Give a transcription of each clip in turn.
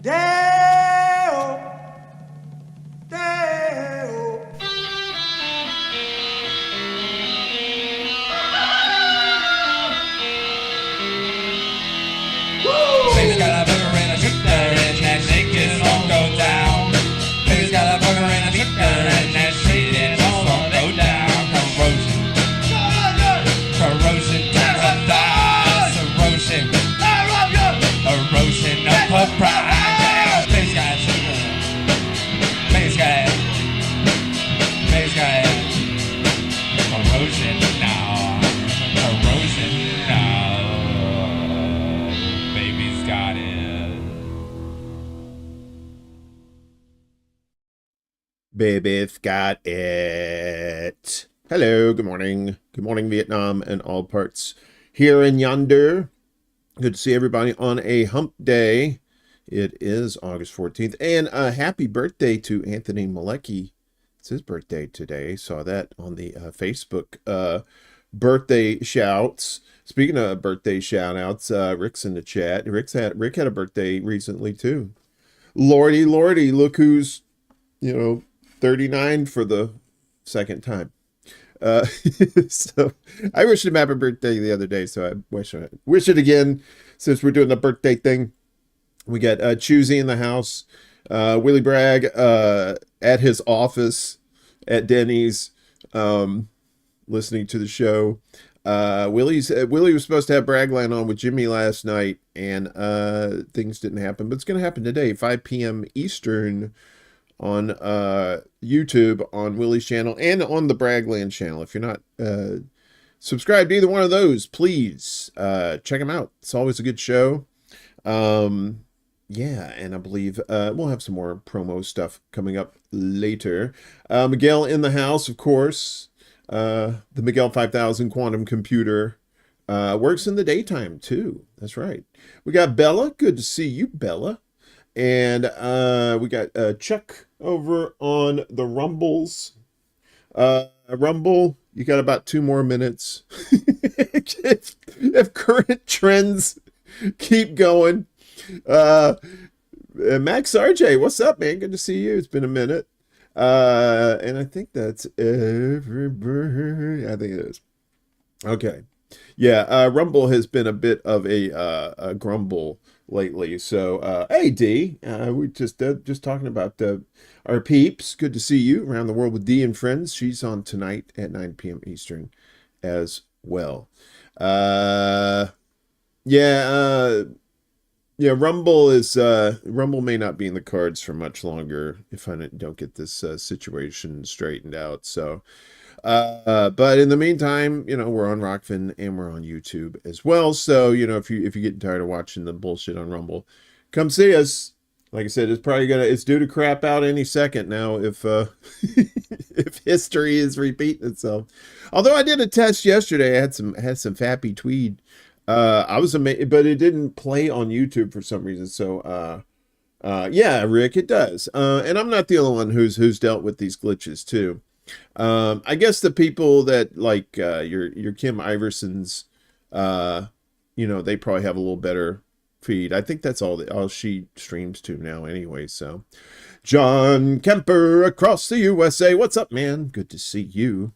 Deo, Deo. Baby's got a burger and a shooter and that naked won't go down. Baby's got a burger and a shooter and that shit is all won't go down. Corrosion, corrosion to the thighs, erosion, erosion of her pride. Baby's got a shooter, baby's got it, baby's got it. Corrosion now, corrosion now. Baby's got it. Baby's got it. Hello, good morning. Good morning, Vietnam and all parts here and yonder. Good to see everybody on a hump day. It is August 14th. And happy birthday to Anthony Malecki. It's his birthday today. Saw that on the Facebook birthday shouts. Speaking of birthday shout outs, Rick's in the chat. Rick had a birthday recently too. Lordy, look who's, 39 for the second time. So I wished him happy birthday the other day, so I wish it again since we're doing the birthday thing. We got Choosy in the house, Willie Bragg at his office at Denny's, listening to the show. Willie was supposed to have Bragline on with Jimmy last night, and things didn't happen, but it's going to happen today, 5 p.m. Eastern on YouTube on Willie's channel and on the Bragland channel. If you're not subscribed to either one of those, please check them out. It's always a good show. Yeah, and I believe we'll have some more promo stuff coming up later. Miguel in the house, of course. The Miguel 5000 quantum computer works in the daytime too. That's right. We got Bella. Good to see you, Bella. And we got Chuck over on the Rumbles. Rumble, you got about 2 more minutes. if current trends keep going. Max RJ, what's up, man? Good to see you. It's been a minute. And I think that's everybody. I think it is. Okay. Yeah, Rumble has been a bit of a grumble lately. So, hey, D, we just talking about our peeps. Good to see you around the world with D and friends. She's on tonight at 9 p.m. Eastern as well. Yeah, Rumble may not be in the cards for much longer if I don't get this situation straightened out. So, but in the meantime, we're on Rockfin and we're on YouTube as well. So, if you're getting tired of watching the bullshit on Rumble, come see us. Like I said, it's due to crap out any second now if if history is repeating itself. Although I did a test yesterday, I had some fappy tweed. I was amazed, but it didn't play on YouTube for some reason. So, yeah, Rick, it does. And I'm not the only one who's dealt with these glitches too. I guess the people that like your Kim Iversons, they probably have a little better feed. I think that's all she streams to now anyway. So, John Kemper across the USA, what's up, man? Good to see you.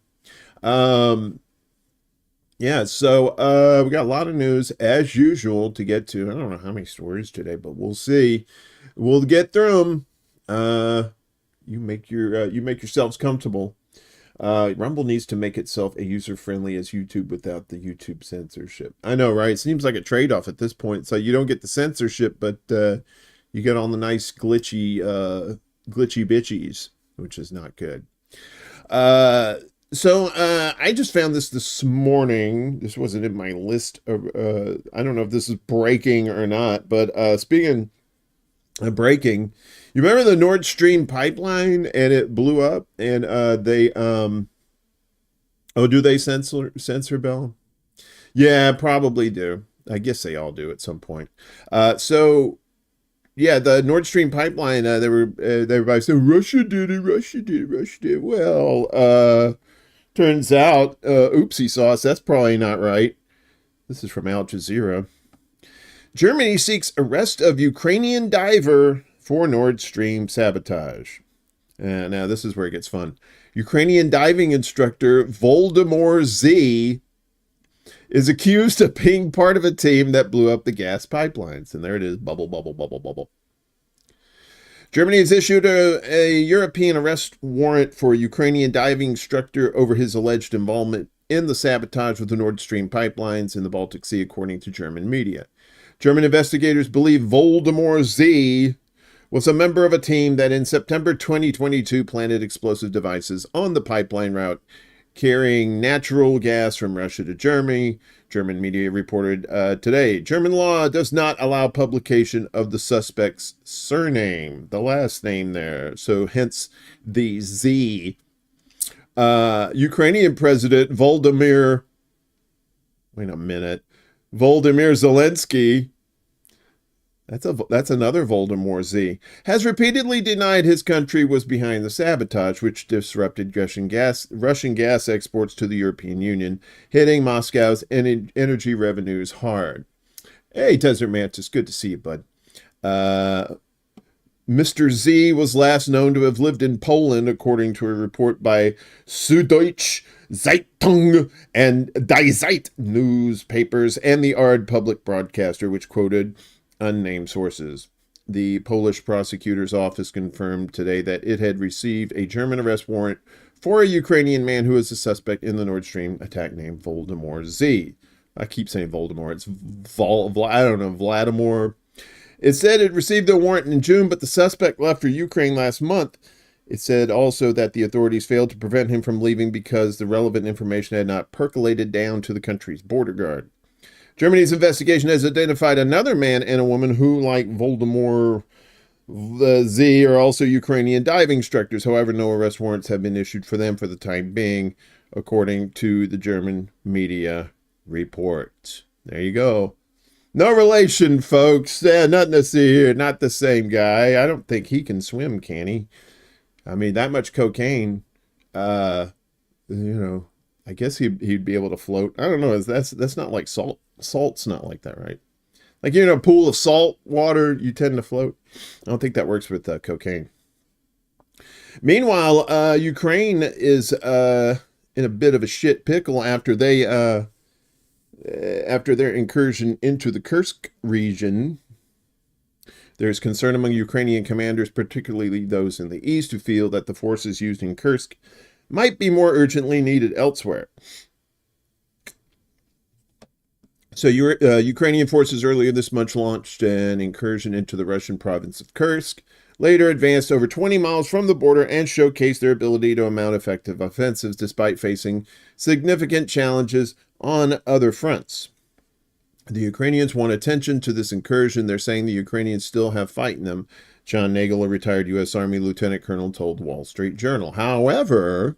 Yeah, so we got a lot of news as usual to get to. I don't know how many stories today, but we'll see. We'll get through them. You make yourselves comfortable. Rumble needs to make itself as user-friendly as YouTube without the YouTube censorship. I know, right? It seems like a trade-off at this point. So you don't get the censorship, but you get all the nice glitchy bitchies, which is not good. So I just found this morning. This wasn't in my list of, I don't know if this is breaking or not, but speaking of breaking, you remember the Nord Stream pipeline and it blew up and they do they censor Bell? Yeah, probably do. I guess they all do at some point. So yeah, the Nord Stream pipeline, everybody said Russia did it. Well, turns out, oopsie sauce, that's probably not right. This is from Al Jazeera. Germany seeks arrest of Ukrainian diver for Nord Stream sabotage. Now this is where it gets fun. Ukrainian diving instructor Voldemort Z is accused of being part of a team that blew up the gas pipelines. And there it is, bubble, bubble, bubble, bubble. Germany has issued a European arrest warrant for a Ukrainian diving instructor over his alleged involvement in the sabotage of the Nord Stream pipelines in the Baltic Sea, according to German media. German investigators believe Voldemort Z was a member of a team that in September 2022 planted explosive devices on the pipeline route carrying natural gas from Russia to Germany. German media reported today, German law does not allow publication of the suspect's surname, the last name there, so hence the Z. Ukrainian President Volodymyr Zelensky, that's another Voldemort Z, has repeatedly denied his country was behind the sabotage, which disrupted Russian gas exports to the European Union, hitting Moscow's energy revenues hard. Hey, Desert Mantis, good to see you, bud. Mr. Z was last known to have lived in Poland, according to a report by Süddeutsche Zeitung and Die Zeit newspapers and the Ard public broadcaster, which quoted unnamed sources. The Polish prosecutor's office confirmed today that it had received a German arrest warrant for a Ukrainian man who is a suspect in the Nord Stream attack named Voldemort Z. I keep saying Voldemort. It's Vladimir. It said it received a warrant in June, but the suspect left for Ukraine last month. It said also that the authorities failed to prevent him from leaving because the relevant information had not percolated down to the country's border guard. Germany's investigation has identified another man and a woman who, like Voldemort Z, are also Ukrainian diving instructors. However, no arrest warrants have been issued for them for the time being, according to the German media report. There you go. No relation, folks. Nothing to see here. Not the same guy. I don't think he can swim, can he? I mean, that much cocaine, I guess he'd be able to float. I don't know. That's not like salt. Salt's not like that, right? Like you're in a pool of salt water, you tend to float. I don't think that works with cocaine. Meanwhile, Ukraine is in a bit of a shit pickle after their incursion into the Kursk region. There's concern among Ukrainian commanders, particularly those in the east, who feel that the forces used in Kursk might be more urgently needed elsewhere. So Ukrainian forces earlier this month launched an incursion into the Russian province of Kursk, later advanced over 20 miles from the border and showcased their ability to mount effective offensives despite facing significant challenges on other fronts. The Ukrainians want attention to this incursion. They're saying the Ukrainians still have fight in them, John Nagel, a retired U.S. Army lieutenant colonel, told Wall Street Journal. However,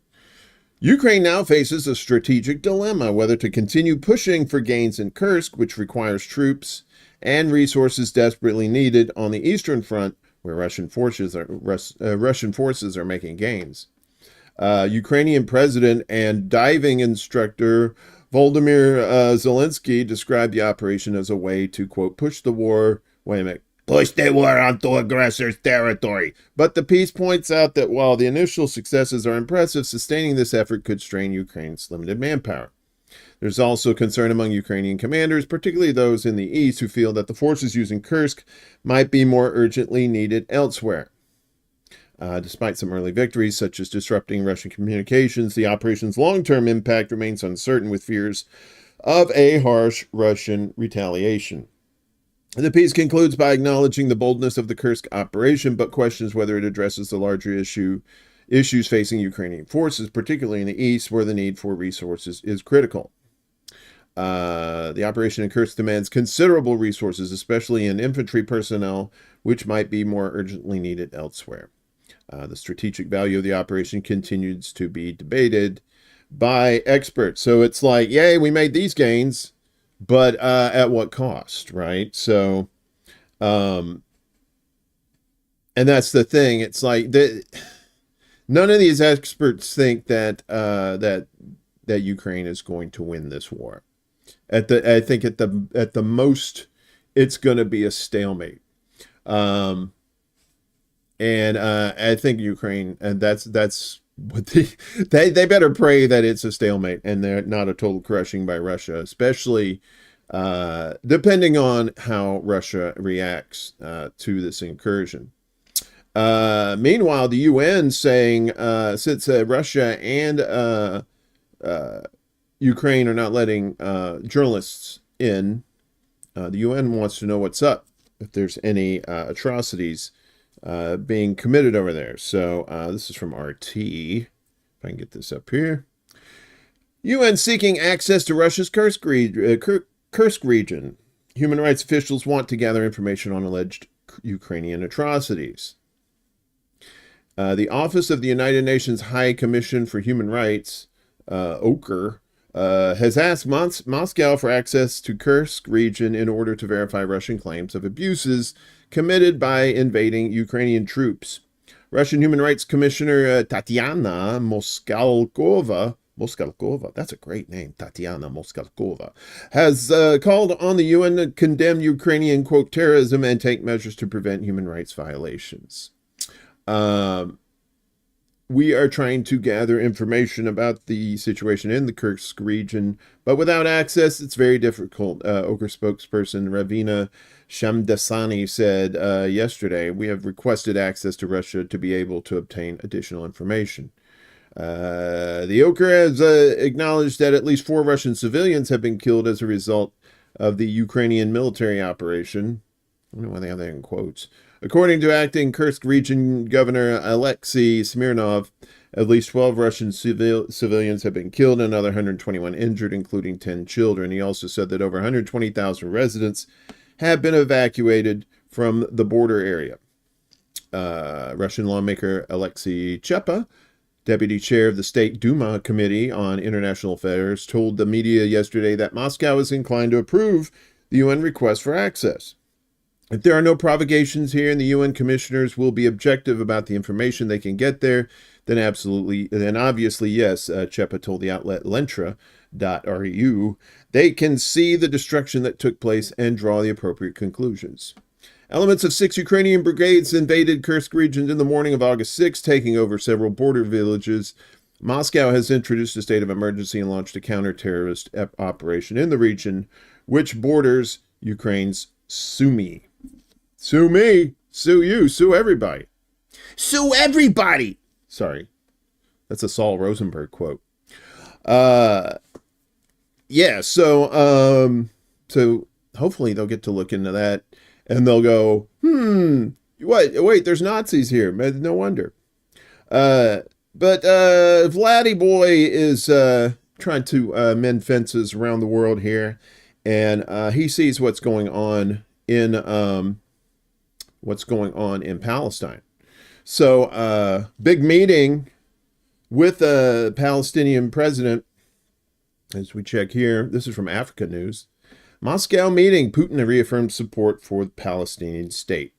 Ukraine now faces a strategic dilemma, whether to continue pushing for gains in Kursk, which requires troops and resources desperately needed on the Eastern Front, where Russian forces are making gains. Ukrainian president and diving instructor Volodymyr Zelensky described the operation as a way to, quote, push the war onto aggressor's territory. But the piece points out that while the initial successes are impressive, sustaining this effort could strain Ukraine's limited manpower. There's also concern among Ukrainian commanders, particularly those in the east, who feel that the forces using Kursk might be more urgently needed elsewhere. Despite some early victories, such as disrupting Russian communications, the operation's long-term impact remains uncertain, with fears of a harsh Russian retaliation. The piece concludes by acknowledging the boldness of the Kursk operation, but questions whether it addresses the larger issues facing Ukrainian forces, particularly in the east, where the need for resources is critical. The operation in Kursk demands considerable resources, especially in infantry personnel, which might be more urgently needed elsewhere. The strategic value of the operation continues to be debated by experts. So it's like, yay, we made these gains, but at what cost, right? So, and that's the thing. It's like none of these experts think that that Ukraine is going to win this war. I think at the most, it's going to be a stalemate. And I think Ukraine, and that's what they better pray that it's a stalemate and they're not a total crushing by Russia, especially depending on how Russia reacts to this incursion. Meanwhile, the UN saying since Russia and Ukraine are not letting journalists in, the UN wants to know what's up, if there's any atrocities being committed over there. So this is from RT. If I can get this up here. UN seeking access to Russia's Kursk region. Human rights officials want to gather information on alleged Ukrainian atrocities. The Office of the United Nations High Commission for Human Rights, OCHR, has asked Moscow for access to Kursk region in order to verify Russian claims of abuses committed by invading Ukrainian troops. Russian Human Rights Commissioner Tatiana Moskalkova, that's a great name, Tatiana Moskalkova, has called on the UN to condemn Ukrainian, quote, terrorism and take measures to prevent human rights violations. We are trying to gather information about the situation in the Kursk region, but without access, it's very difficult. OCHR spokesperson Ravina Shamdasani said yesterday, we have requested access to Russia to be able to obtain additional information. The OCHR has acknowledged that at least 4 Russian civilians have been killed as a result of the Ukrainian military operation. I don't know why they have that in quotes. According to acting Kursk region governor Alexei Smirnov, at least 12 Russian civilians have been killed and another 121 injured, including 10 children. He also said that over 120,000 residents have been evacuated from the border area. Russian lawmaker Alexei Chepa, deputy chair of the State Duma Committee on International Affairs, told the media yesterday that Moscow is inclined to approve the UN request for access. If there are no provocations here and the UN commissioners will be objective about the information they can get there, then obviously, yes, Chepa told the outlet lentra.ru, they can see the destruction that took place and draw the appropriate conclusions. Elements of 6 Ukrainian brigades invaded Kursk region in the morning of August 6, taking over several border villages. Moscow has introduced a state of emergency and launched a counter-terrorist operation in the region, which borders Ukraine's Sumy. Sue me, sue you, sue everybody. Sue everybody! Sorry, that's a Saul Rosenberg quote. Yeah, so hopefully they'll get to look into that and they'll go, wait, there's Nazis here. No wonder. But Vladdy Boy is trying to mend fences around the world here, and he sees what's going on in Palestine. So, big meeting with the Palestinian president. As we check here, this is from Africa News. Moscow meeting, Putin reaffirms support for the Palestinian State.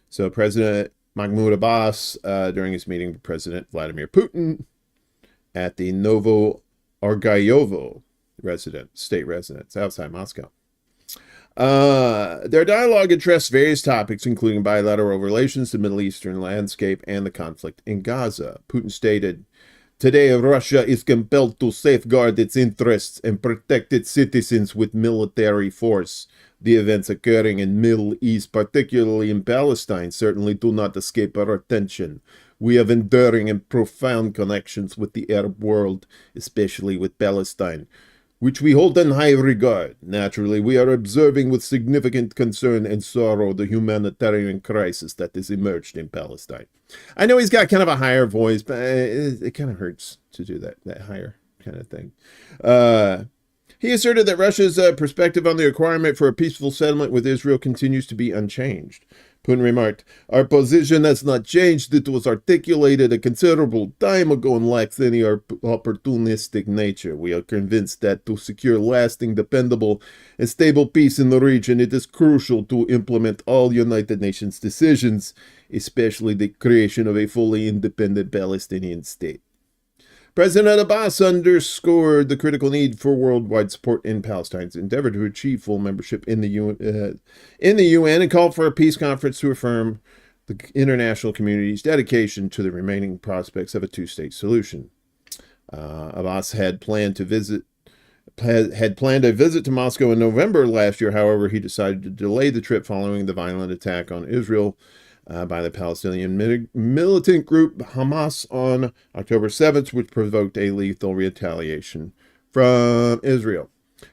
So President Mahmoud Abbas, during his meeting with President Vladimir Putin at the Novo Argayovo state residence outside Moscow. Their dialogue addressed various topics, including bilateral relations, the Middle Eastern landscape, and the conflict in Gaza. Putin stated, "Today, Russia is compelled to safeguard its interests and protect its citizens with military force. The events occurring in Middle East, particularly in Palestine, certainly do not escape our attention. We have enduring and profound connections with the Arab world, especially with Palestine, which we hold in high regard. Naturally, we are observing with significant concern and sorrow the humanitarian crisis that has emerged in Palestine." I know he's got kind of a higher voice, but it kind of hurts to do that higher kind of thing. He asserted that Russia's perspective on the requirement for a peaceful settlement with Israel continues to be unchanged. Putin remarked, "Our position has not changed. It was articulated a considerable time ago and lacks any opportunistic nature. We are convinced that to secure lasting, dependable, and stable peace in the region, it is crucial to implement all United Nations decisions, especially the creation of a fully independent Palestinian state." President Abbas underscored the critical need for worldwide support in Palestine's endeavor to achieve full membership in the UN and called for a peace conference to affirm the international community's dedication to the remaining prospects of a two-state solution. Abbas had planned a visit to Moscow in November last year. However, he decided to delay the trip following the violent attack on Israel by the Palestinian militant group Hamas on October 7th, which provoked a lethal retaliation from Israel.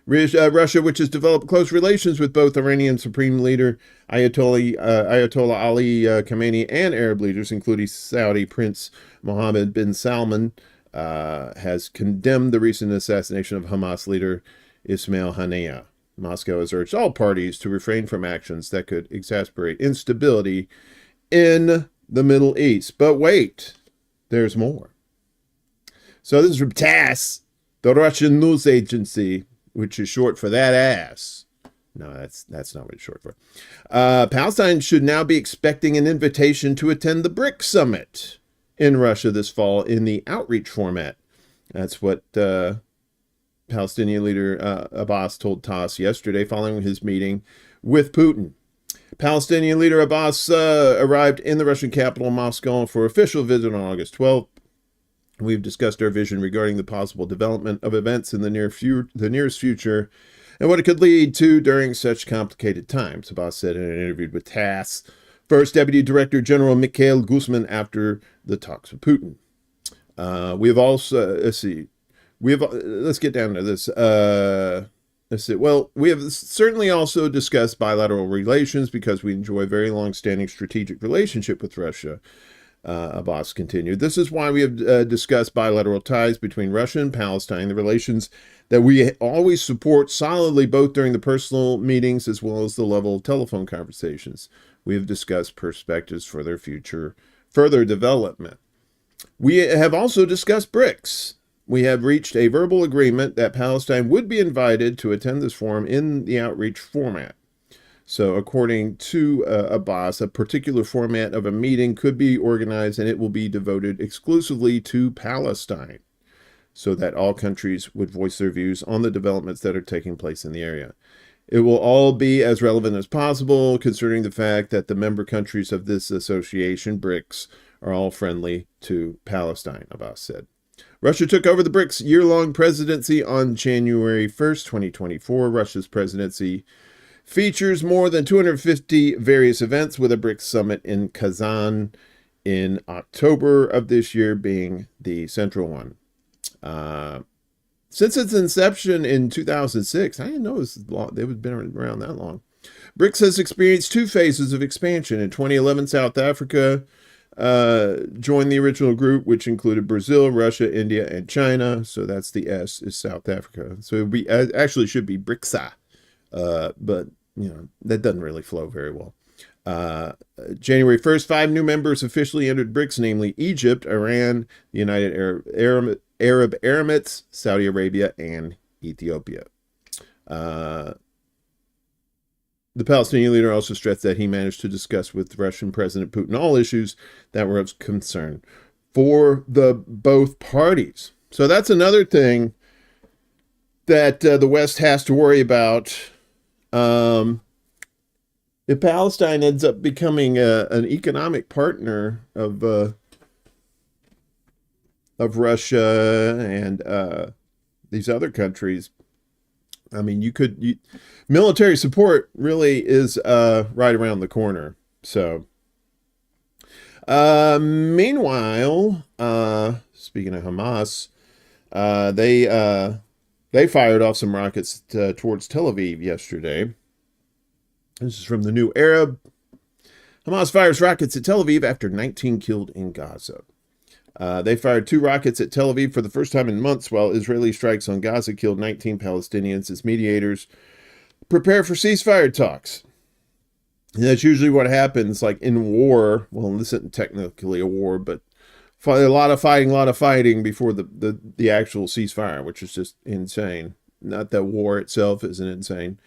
Russia, which has developed close relations with both Iranian Supreme Leader Ayatollah Ali Khamenei and Arab leaders, including Saudi Prince Mohammed bin Salman, has condemned the recent assassination of Hamas leader Ismail Haniyeh. Moscow has urged all parties to refrain from actions that could exacerbate instability in the Middle East. But wait, there's more. So this is from TASS, the Russian news agency, which is short for that ass. No, that's not what it's short for. Palestine should now be expecting an invitation to attend the BRICS summit in Russia this fall in the outreach format. That's what Palestinian leader Abbas told TASS yesterday following his meeting with Putin. Palestinian leader Abbas arrived in the Russian capital, Moscow, for official visit on August 12th. We've discussed our vision regarding the possible development of events in the nearest future and what it could lead to during such complicated times, Abbas said in an interview with TASS. First Deputy Director General Mikhail Guzman after the talks with Putin. We have also, let's get down to this. Well, we have certainly also discussed bilateral relations because we enjoy a very long-standing strategic relationship with Russia, Abbas continued. This is why we have discussed bilateral ties between Russia and Palestine, the relations that we always support solidly both during the personal meetings as well as the level of telephone conversations. We have discussed perspectives for their future further development. We have also discussed BRICS. We have reached a verbal agreement that Palestine would be invited to attend this forum in the outreach format. So according to Abbas, a particular format of a meeting could be organized and it will be devoted exclusively to Palestine so that all countries would voice their views on the developments that are taking place in the area. It will all be as relevant as possible, considering the fact that the member countries of this association, BRICS, are all friendly to Palestine, Abbas said. Russia took over the BRICS year-long presidency on January 1st, 2024. Russia's presidency features more than 250 various events, with a BRICS summit in Kazan in October of this year being the central one. Since its inception in 2006, I didn't know they've been around that long. BRICS has experienced two phases of expansion. In 2011, South Africa joined the original group, which included Brazil, Russia, India, and China. So that's the S is South Africa. So it would be, actually should be BRICSA, but you know that doesn't really flow very well. January 1st, 5 new members officially entered BRICS, namely Egypt, Iran, the United Arab Emirates, Saudi Arabia, and Ethiopia. The Palestinian leader also stressed that he managed to discuss with Russian President Putin all issues that were of concern for both parties. So that's another thing that the West has to worry about. If Palestine ends up becoming an economic partner of Russia and these other countries, I mean, military support really is right around the corner. So, meanwhile, speaking of Hamas, they fired off some rockets towards Tel Aviv yesterday. This is from the New Arab. Hamas fires rockets at Tel Aviv after 19 killed in Gaza. They fired 2 rockets at Tel Aviv for the first time in months, while Israeli strikes on Gaza killed 19 Palestinians as mediators prepare for ceasefire talks. And that's usually what happens, like in war. Well, this isn't technically a war, but a lot of fighting before the actual ceasefire, which is just insane. Not that war itself isn't insane.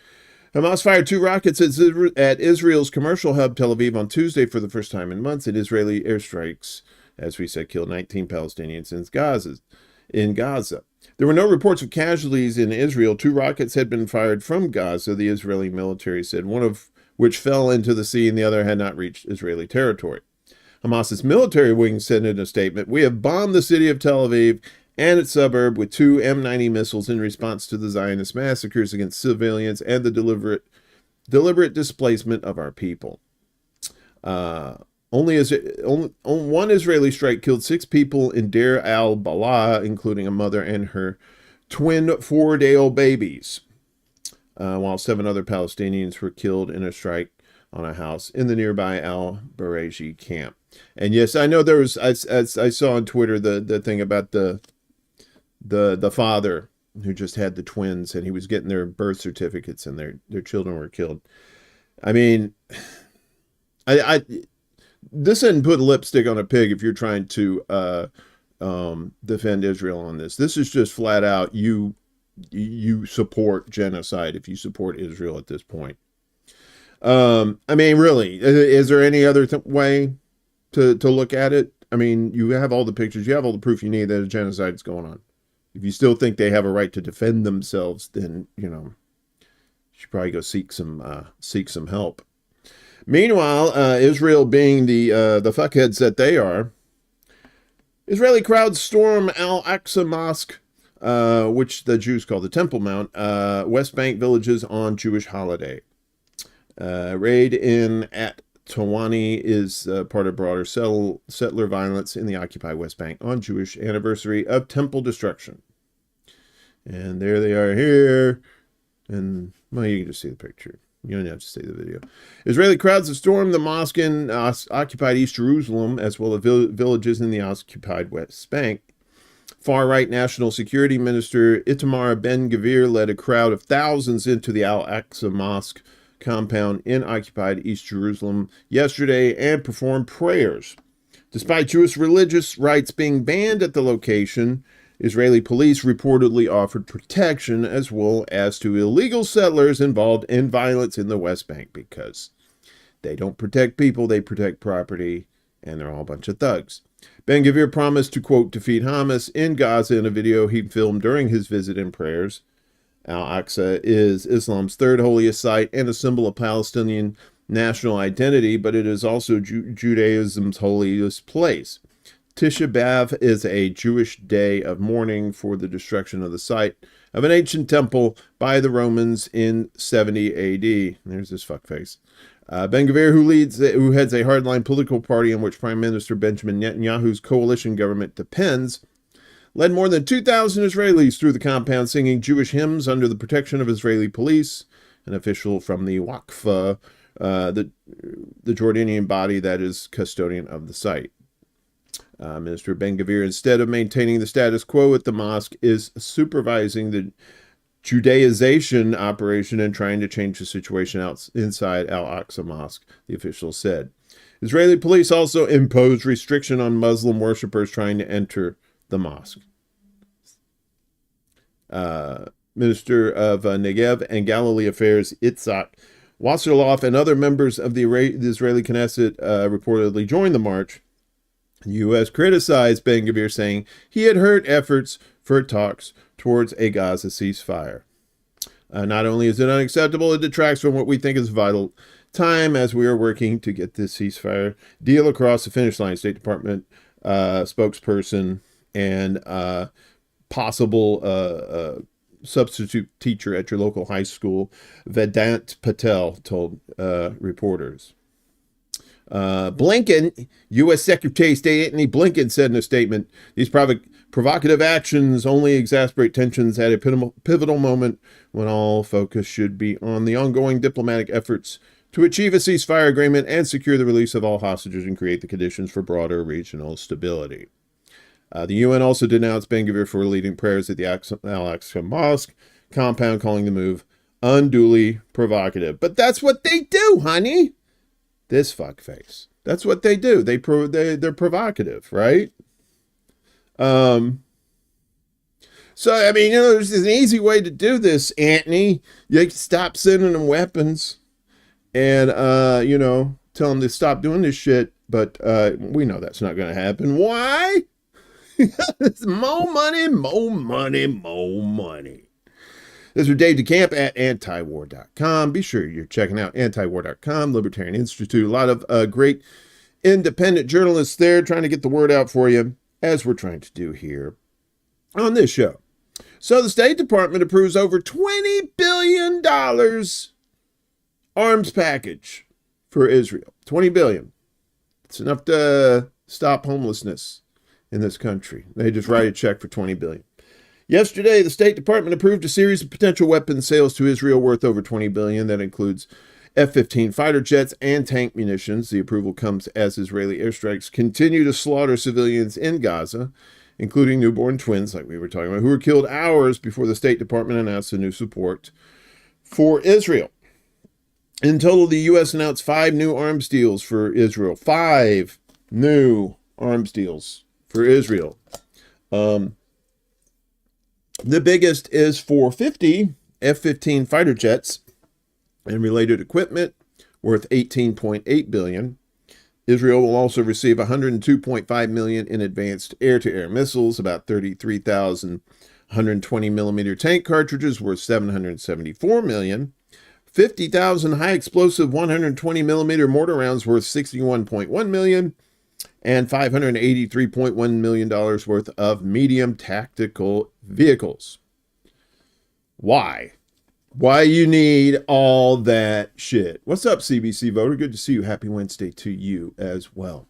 Hamas fired 2 rockets at Israel's commercial hub Tel Aviv on Tuesday for the first time in months, and Israeli airstrikes, as we said, killed 19 Palestinians in Gaza. in Gaza. There were no reports of casualties in Israel. 2 rockets had been fired from Gaza, the Israeli military said, one of which fell into the sea and the other had not reached Israeli territory. Hamas's military wing said in a statement, "We have bombed the city of Tel Aviv and its suburb with 2 M90 missiles in response to the Zionist massacres against civilians and the deliberate displacement of our people." Only one Israeli strike killed 6 people in Deir al-Balah, including a mother and her twin 4-day-old babies, while 7 other Palestinians were killed in a strike on a house in the nearby al-Baraji camp. And yes, I know there was, I saw on Twitter the thing about the father who just had the twins, and he was getting their birth certificates, and their children were killed. I mean, this didn't put lipstick on a pig if you're trying to defend Israel on this. This is just flat out you support genocide if you support Israel at this point. I mean, really, is there any other way to look at it? I mean, you have all the pictures, you have all the proof you need that a genocide is going on. If you still think they have a right to defend themselves, then, you should probably go seek some help. Meanwhile, Israel being the fuckheads that they are, Israeli crowds storm Al-Aqsa Mosque, which the Jews call the Temple Mount, West Bank villages on Jewish holiday. Raid in at Tawani is part of broader settler violence in the occupied West Bank on Jewish anniversary of temple destruction. And there they are here. And, well, you can just see the picture. You don't have to see the video. Israeli crowds have stormed the mosque in occupied East Jerusalem, as well as villages in the occupied West Bank. Far-right National Security Minister Itamar Ben-Gvir led a crowd of thousands into the Al-Aqsa Mosque compound in occupied East Jerusalem yesterday and performed prayers. Despite Jewish religious rites being banned at the location, Israeli police reportedly offered protection as well as to illegal settlers involved in violence in the West Bank, because they don't protect people, they protect property, and they're all a bunch of thugs. Ben-Gvir promised to, quote, defeat Hamas in Gaza in a video he filmed during his visit and prayers. Al-Aqsa is Islam's 3rd holiest site and a symbol of Palestinian national identity, but it is also Judaism's holiest place. Tisha B'Av is a Jewish day of mourning for the destruction of the site of an ancient temple by the Romans in 70 AD. There's this fuckface. Ben-Gvir, who heads a hardline political party on which Prime Minister Benjamin Netanyahu's coalition government depends, led more than 2,000 Israelis through the compound singing Jewish hymns under the protection of Israeli police. An official from the Waqf, the Jordanian body that is custodian of the site. Minister Ben-Gvir, instead of maintaining the status quo at the mosque, is supervising the Judaization operation and trying to change the situation inside Al-Aqsa Mosque, the official said. Israeli police also imposed restriction on Muslim worshippers trying to enter the mosque. Minister of Negev and Galilee Affairs Itzhak Wasserloff and other members of the Israeli Knesset reportedly joined the march. The U.S. criticized Ben-Gvir, saying he had hurt efforts for talks towards a Gaza ceasefire. Not only is it unacceptable, it detracts from what we think is vital time as we are working to get this ceasefire deal across the finish line. State Department spokesperson and possible substitute teacher at your local high school, Vedant Patel, told reporters. Blinken, U.S. Secretary of State Antony Blinken said in a statement, these provocative actions only exacerbate tensions at a pivotal moment when all focus should be on the ongoing diplomatic efforts to achieve a ceasefire agreement and secure the release of all hostages and create the conditions for broader regional stability. The UN also denounced Ben-Gvir for leading prayers at the Al-Aqsa Mosque compound, calling the move unduly provocative. But that's what they do, honey. This fuckface. That's what they do. They're provocative, right? So, I mean, there's an easy way to do this, Antony. You can stop sending them weapons and, tell them to stop doing this shit. But we know that's not going to happen. Why? More money, more money, more money. This is Dave DeCamp at antiwar.com. Be sure you're checking out antiwar.com, Libertarian Institute. A lot of great independent journalists there trying to get the word out for you, as we're trying to do here on this show. So the State Department approves over $20 billion arms package for Israel. $20 billion. It's enough to stop homelessness in this country. They just write a check for $20 billion. Yesterday, the State Department approved a series of potential weapons sales to Israel worth over $20 billion. That includes F-15 fighter jets and tank munitions. The approval comes as Israeli airstrikes continue to slaughter civilians in Gaza, including newborn twins, like we were talking about, who were killed hours before the State Department announced a new support for Israel. In total, the U.S. announced 5 new arms deals for Israel. 5 new arms deals for Israel. The biggest is for 50 F-15 fighter jets and related equipment worth $18.8 billion. Israel will also receive $102.5 million in advanced air-to-air missiles, about 33,120 millimeter tank cartridges worth $774 million, 50,000 high-explosive 120 millimeter mortar rounds worth $61.1 million, and $583.1 million worth of medium tactical vehicles. Why? Why you need all that shit? What's up, CBC voter? Good to see you. Happy Wednesday to you as well.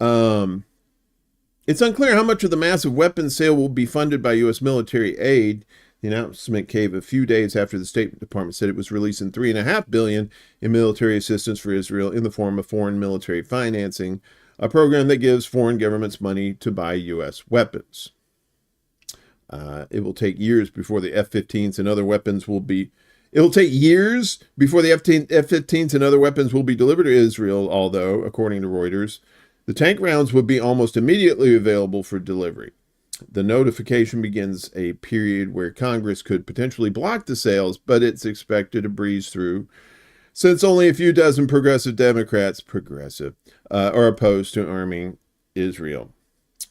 It's unclear how much of the massive weapons sale will be funded by U.S. military aid. The announcement came a few days after the State Department said it was releasing $3.5 billion in military assistance for Israel in the form of foreign military financing, a program that gives foreign governments money to buy U.S. weapons. It will take years before the F-15s and other weapons will be... It will take years before the F-15s and other weapons will be delivered to Israel, although, according to Reuters, the tank rounds would be almost immediately available for delivery. The notification begins a period where Congress could potentially block the sales, but it's expected to breeze through, since only a few dozen progressive Democrats, are opposed to arming Israel.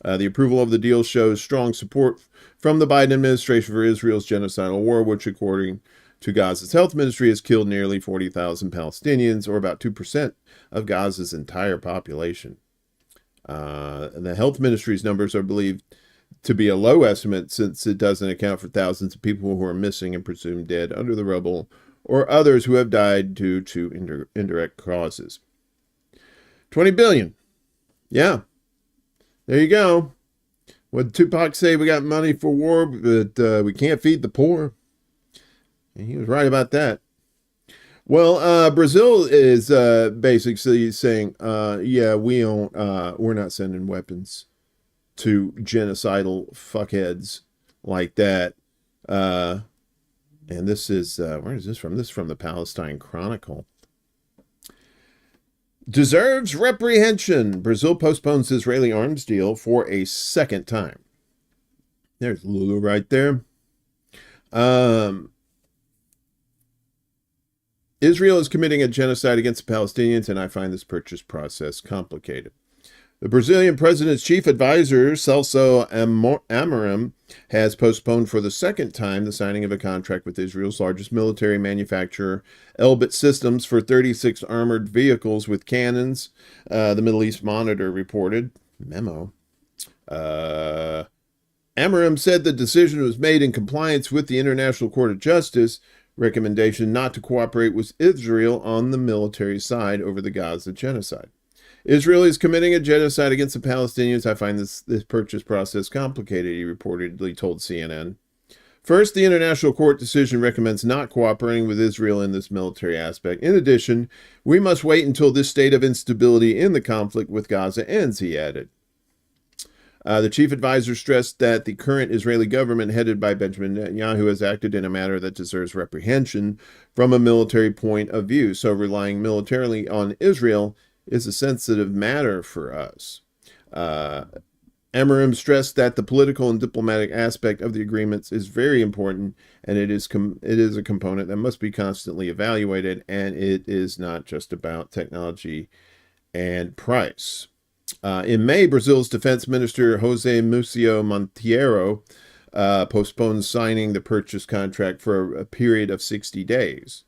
The approval of the deal shows strong support from the Biden administration for Israel's genocidal war, which, according to Gaza's health ministry, has killed nearly 40,000 Palestinians, or about 2% of Gaza's entire population. The health ministry's numbers are believed to be a low estimate, since it doesn't account for thousands of people who are missing and presumed dead under the rubble, or others who have died due to indirect causes. $20 billion. Yeah. There you go. What did Tupac say? We got money for war, but we can't feed the poor. And he was right about that. Well, Brazil is basically saying, yeah, we're not sending weapons to genocidal fuckheads like that. And this is, where is this from? This is from the Palestine Chronicle. Deserves reprehension. Brazil postpones Israeli arms deal for a second time. There's Lulu right there. Israel is committing a genocide against the Palestinians, and I find this purchase process complicated. The Brazilian president's chief advisor, Celso Amorim, has postponed for the second time the signing of a contract with Israel's largest military manufacturer, Elbit Systems, for 36 armored vehicles with cannons, the Middle East Monitor reported. Memo. Amorim said the decision was made in compliance with the International Court of Justice recommendation not to cooperate with Israel on the military side over the Gaza genocide. Israel is committing a genocide against the Palestinians. I find this purchase process complicated, he reportedly told CNN. First, the International Court decision recommends not cooperating with Israel in this military aspect. In addition, we must wait until this state of instability in the conflict with Gaza ends, he added. The chief advisor stressed that the current Israeli government, headed by Benjamin Netanyahu, has acted in a manner that deserves reprehension from a military point of view. So relying militarily on Israel is a sensitive matter for us. Amorim stressed that the political and diplomatic aspect of the agreements is very important, and it is a component that must be constantly evaluated, and it is not just about technology and price. In May, Brazil's defense minister Jose Museo Monteiro postponed signing the purchase contract for a period of 60 days.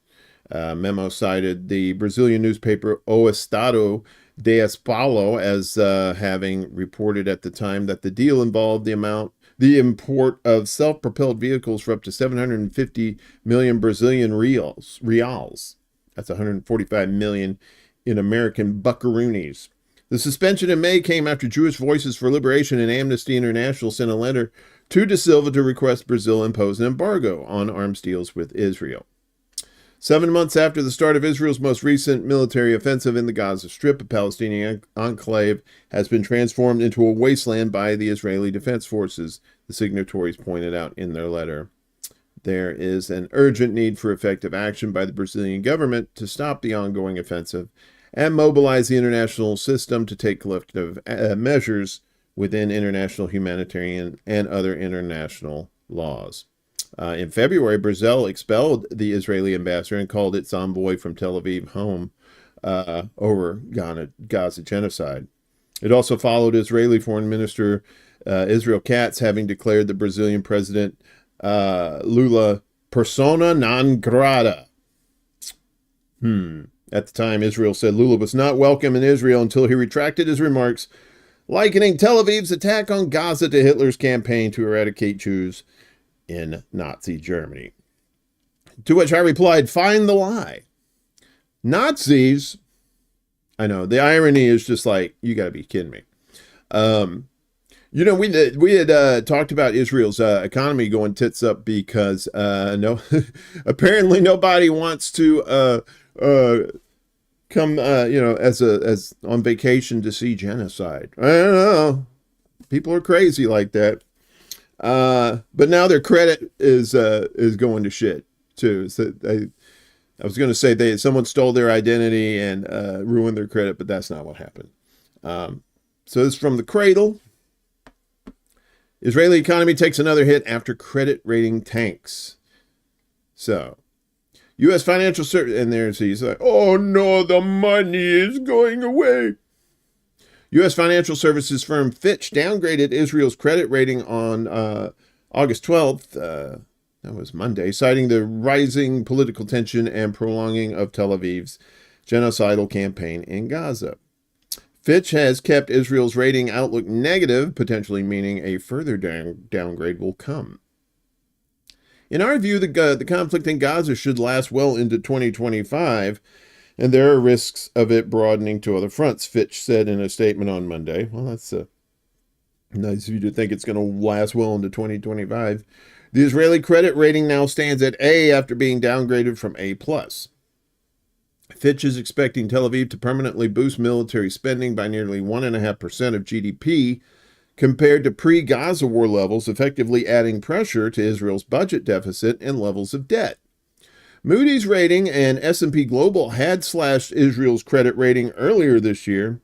Memo cited the Brazilian newspaper O Estado de Espalho as having reported at the time that the deal involved the import of self-propelled vehicles for up to 750 million Brazilian reals. That's 145 million in American buckaroonies. The suspension in May came after Jewish Voices for Liberation and Amnesty International sent a letter to De Silva to request Brazil impose an embargo on arms deals with Israel. 7 months after the start of Israel's most recent military offensive in the Gaza Strip, a Palestinian enclave has been transformed into a wasteland by the Israeli Defense Forces, the signatories pointed out in their letter. There is an urgent need for effective action by the Brazilian government to stop the ongoing offensive and mobilize the international system to take collective measures within international humanitarian and other international laws. In February, Brazil expelled the Israeli ambassador and called its envoy from Tel Aviv home over Gaza genocide. It also followed Israeli Foreign Minister Israel Katz having declared the Brazilian president Lula persona non grata. At the time, Israel said Lula was not welcome in Israel until he retracted his remarks, likening Tel Aviv's attack on Gaza to Hitler's campaign to eradicate Jews in Nazi Germany. To which I replied, find the lie. Nazis, I know, the irony is just like, you got to be kidding me. We had talked about Israel's economy going tits up because apparently nobody wants to come as on vacation to see genocide. I don't know. People are crazy like that. But now their credit is going to shit too. So I was going to say someone stole their identity and ruined their credit, but that's not what happened. So this is from the Cradle. Israeli economy takes another hit after credit rating tanks. So, U.S. financial service, and he's like, oh no, the money is going away. U.S. financial services firm Fitch downgraded Israel's credit rating on August 12th, that was Monday, citing the rising political tension and prolonging of Tel Aviv's genocidal campaign in Gaza. Fitch has kept Israel's rating outlook negative, potentially meaning a further downgrade will come. In our view, the conflict in Gaza should last well into 2025, and there are risks of it broadening to other fronts, Fitch said in a statement on Monday. Well, that's nice of you to think it's going to last well into 2025. The Israeli credit rating now stands at A after being downgraded from A+. Fitch is expecting Tel Aviv to permanently boost military spending by nearly 1.5% of GDP compared to pre-Gaza war levels, effectively adding pressure to Israel's budget deficit and levels of debt. Moody's rating and S&P Global had slashed Israel's credit rating earlier this year.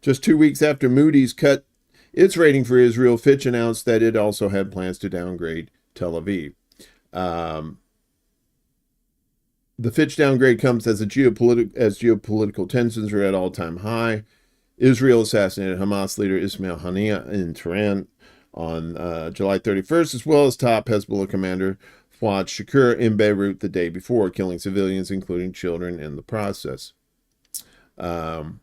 Just 2 weeks after Moody's cut its rating for Israel, Fitch announced that it also had plans to downgrade Tel Aviv. The Fitch downgrade comes as geopolitical tensions are at all-time high. Israel assassinated Hamas leader Ismail Haniyeh in Tehran on July 31st, as well as top Hezbollah commander Fuad Shukr in Beirut the day before, killing civilians, including children, in the process. The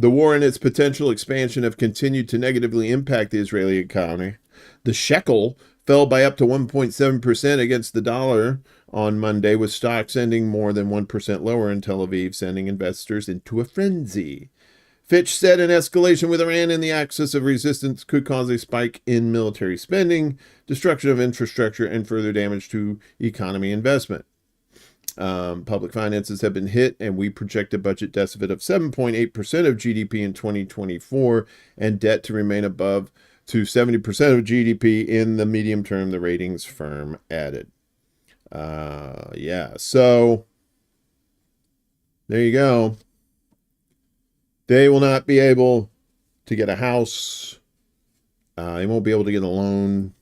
war and its potential expansion have continued to negatively impact the Israeli economy. The shekel fell by up to 1.7% against the dollar on Monday, with stocks ending more than 1% lower in Tel Aviv, sending investors into a frenzy. Fitch said an escalation with Iran and the axis of resistance could cause a spike in military spending, destruction of infrastructure, and further damage to economy investment. Public finances have been hit, and we project a budget deficit of 7.8% of GDP in 2024 and debt to remain above to 70% of GDP in the medium term, the ratings firm added. So there you go. They will not be able to get a house. They won't be able to get a loan.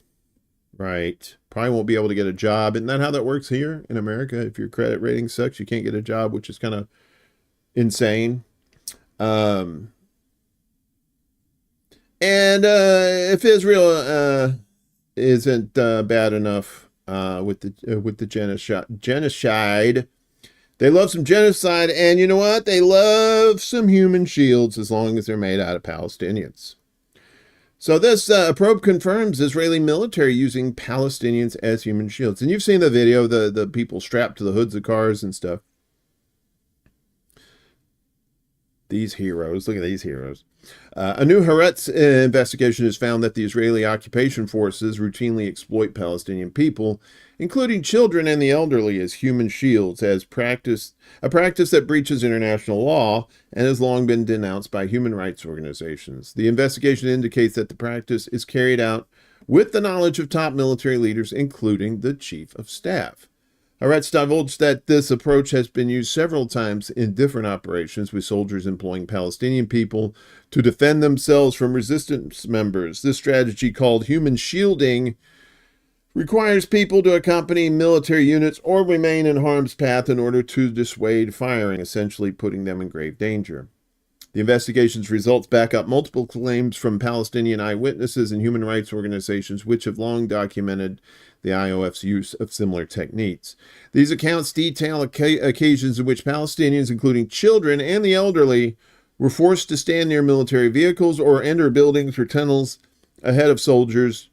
Right. Probably won't be able to get a job. Isn't that how that works here in America? If your credit rating sucks, you can't get a job, which is kind of insane. Um, and if Israel isn't bad enough with the genocide, they love some genocide, and you know what? They love some human shields as long as they're made out of Palestinians. So this probe confirms Israeli military using Palestinians as human shields. And you've seen the video, the people strapped to the hoods of cars and stuff. These heroes, look at these heroes. A new Haaretz investigation has found that the Israeli occupation forces routinely exploit Palestinian people, including children and the elderly, as human shields, a practice that breaches international law and has long been denounced by human rights organizations. The investigation indicates that the practice is carried out with the knowledge of top military leaders, including the chief of staff. Haaretz divulged that this approach has been used several times in different operations, with soldiers employing Palestinian people to defend themselves from resistance members. This strategy, called human shielding, requires people to accompany military units or remain in harm's path in order to dissuade firing, essentially putting them in grave danger. The investigation's results back up multiple claims from Palestinian eyewitnesses and human rights organizations, which have long documented the IOF's use of similar techniques. These accounts detail occasions in which Palestinians, including children and the elderly, were forced to stand near military vehicles or enter buildings or tunnels ahead of soldiers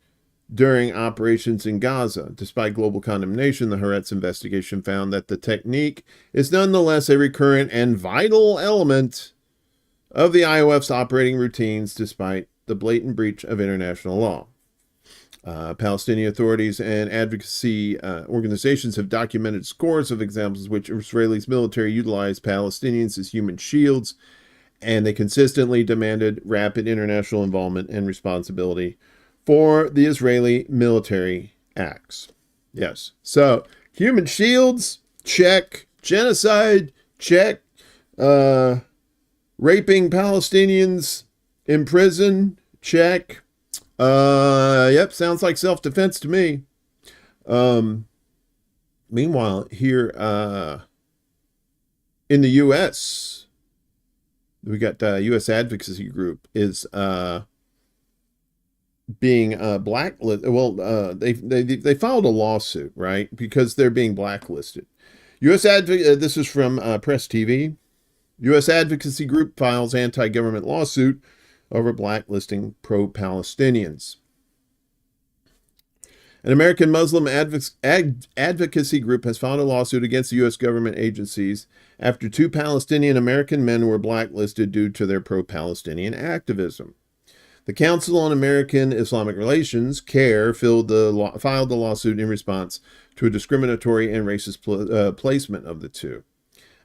during operations in Gaza. Despite global condemnation, the Haaretz investigation found that the technique is nonetheless a recurrent and vital element of the IOF's operating routines, despite the blatant breach of international law. Palestinian authorities and advocacy organizations have documented scores of examples in which Israel's military utilized Palestinians as human shields, and they consistently demanded rapid international involvement and responsibility for the Israeli military acts. Yes. So, human shields, check. Genocide, check. Raping Palestinians in prison, check. Yep, sounds like self-defense to me. Meanwhile, here in the U.S., we got U.S. Advocacy Group is being blacklisted. Well, they filed a lawsuit, right, because they're being blacklisted. U.S. This is from Press TV. U.S. Advocacy Group files anti-government lawsuit over blacklisting pro-Palestinians. An American Muslim advocacy group has filed a lawsuit against the U.S. government agencies after 2 Palestinian American men were blacklisted due to their pro-Palestinian activism. The Council on American Islamic Relations, CARE, filed the lawsuit in response to a discriminatory and racist placement of the 2.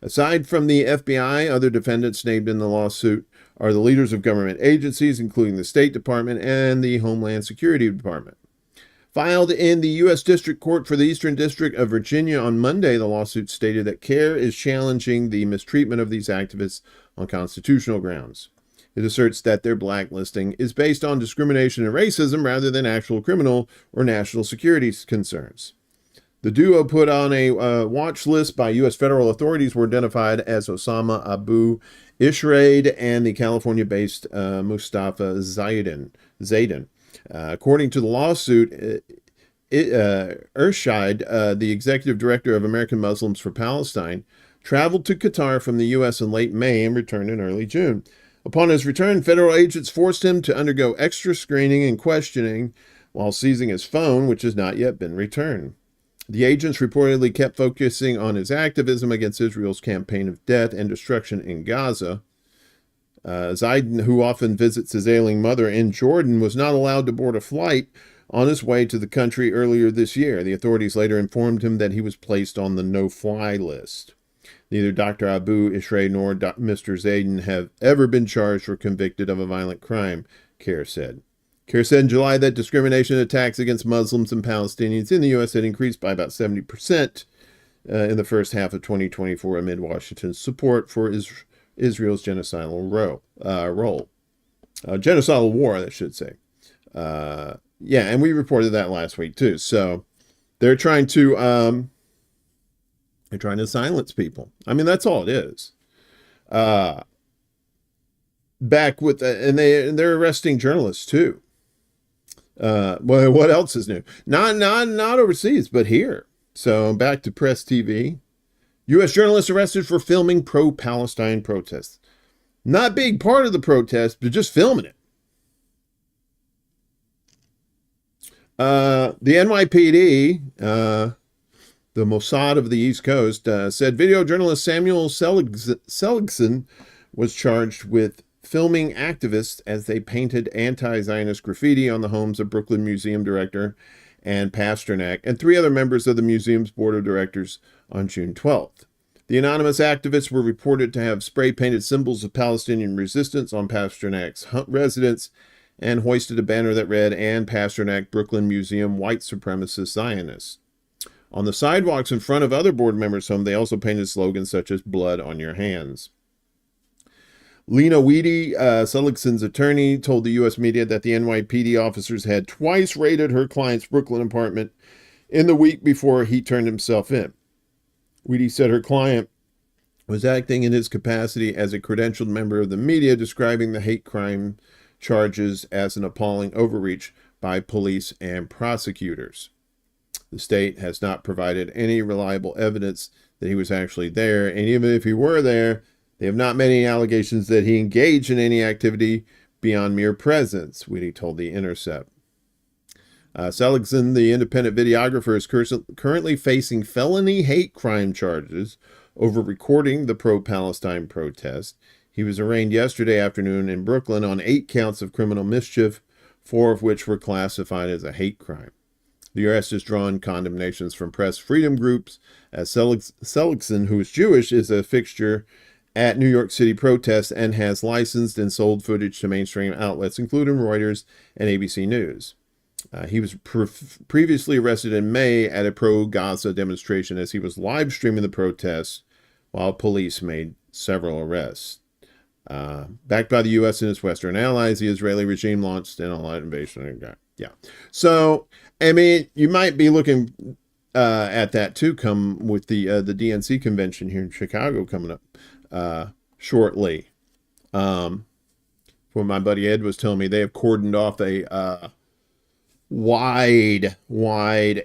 Aside from the FBI, other defendants named in the lawsuit are the leaders of government agencies, including the State Department and the Homeland Security Department. Filed in the U.S. District Court for the Eastern District of Virginia on Monday, the lawsuit stated that CARE is challenging the mistreatment of these activists on constitutional grounds. It asserts that their blacklisting is based on discrimination and racism rather than actual criminal or national security concerns. The duo put on a watch list by U.S. federal authorities were identified as Osama Abu Ishraid and the California-based Mustafa Zayden. According to the lawsuit, Ershad, the executive director of American Muslims for Palestine, traveled to Qatar from the U.S. in late May and returned in early June. Upon his return, federal agents forced him to undergo extra screening and questioning while seizing his phone, which has not yet been returned. The agents reportedly kept focusing on his activism against Israel's campaign of death and destruction in Gaza. Zayden, who often visits his ailing mother in Jordan, was not allowed to board a flight on his way to the country earlier this year. The authorities later informed him that he was placed on the no-fly list. Neither Dr. Abu Ishraid nor Mr. Zayden have ever been charged or convicted of a violent crime, CARE said. CARE said in July that discrimination attacks against Muslims and Palestinians in the U.S. had increased by about 70% in the first half of 2024 amid Washington's support for Israel's genocidal role. Genocidal war, I should say. Yeah, and we reported that last week too. So they're trying to silence people. I mean, that's all it is. back with, they're arresting journalists too. Well, what else is new? Not overseas, but here. So back to Press TV. U.S. journalists arrested for filming pro-Palestine protests. Not being part of the protest, but just filming it. The NYPD, the Mossad of the East Coast, said video journalist Samuel Seligson was charged with filming activists as they painted anti-Zionist graffiti on the homes of Brooklyn Museum director Ann Pasternak and 3 other members of the museum's board of directors on June 12th. The anonymous activists were reported to have spray-painted symbols of Palestinian resistance on Pasternak's residence and hoisted a banner that read, Ann Pasternak, Brooklyn Museum, White Supremacist Zionists. On the sidewalks in front of other board members' homes, they also painted slogans such as blood on your hands. Lena Weedy, Seligson's attorney, told the U.S. media that the NYPD officers had twice raided her client's Brooklyn apartment in the week before he turned himself in. Weedy said her client was acting in his capacity as a credentialed member of the media, describing the hate crime charges as an appalling overreach by police and prosecutors. The state has not provided any reliable evidence that he was actually there, and even if he were there, they have not made any allegations that he engaged in any activity beyond mere presence, Weedy told The Intercept. Seligson, the independent videographer, is currently facing felony hate crime charges over recording the pro-Palestine protest. He was arraigned yesterday afternoon in Brooklyn on 8 counts of criminal mischief, 4 of which were classified as a hate crime. The arrest has drawn condemnations from press freedom groups, as Seligson, who is Jewish, is a fixture at New York City protests and has licensed and sold footage to mainstream outlets, including Reuters and ABC News. He was previously arrested in May at a pro-Gaza demonstration as he was live streaming the protests while police made several arrests. Backed by the U.S. and its Western allies, the Israeli regime launched an all-out invasion. Yeah. So, I mean, you might be looking at that too, come with the DNC convention here in Chicago coming up shortly. When my buddy Ed was telling me, they have cordoned off a wide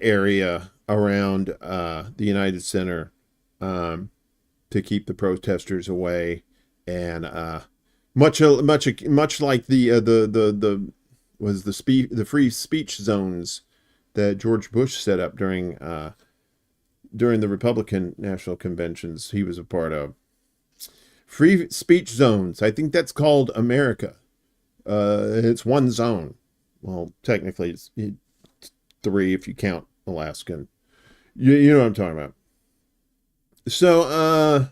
area around the United Center to keep the protesters away, and much like the free speech zones that George Bush set up during the Republican national conventions he was a part of. Free speech zones. I think that's called America. It's one zone. Well, technically it's 3 if you count Alaskan. You know what I'm talking about. So,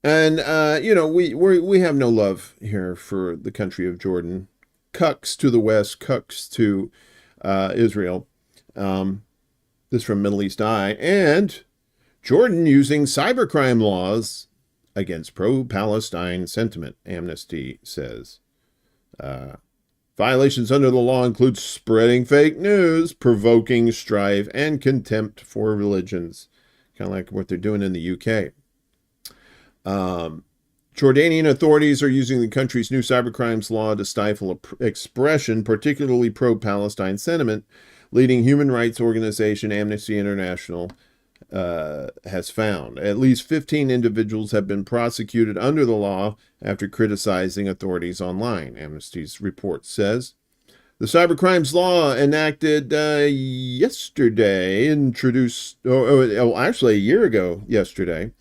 we have no love here for the country of Jordan. Cucks to the west, cucks to Israel. This from Middle East Eye. And Jordan using cybercrime laws against pro-Palestine sentiment, Amnesty says. Violations under the law include spreading fake news, provoking strife, and contempt for religions. Kind of like what they're doing in the UK. Jordanian authorities are using the country's new cybercrimes law to stifle expression, particularly pro-Palestine sentiment. Leading human rights organization Amnesty International has found at least 15 individuals have been prosecuted under the law after criticizing authorities online, Amnesty's report says. The cybercrimes law enacted yesterday actually a year ago yesterday,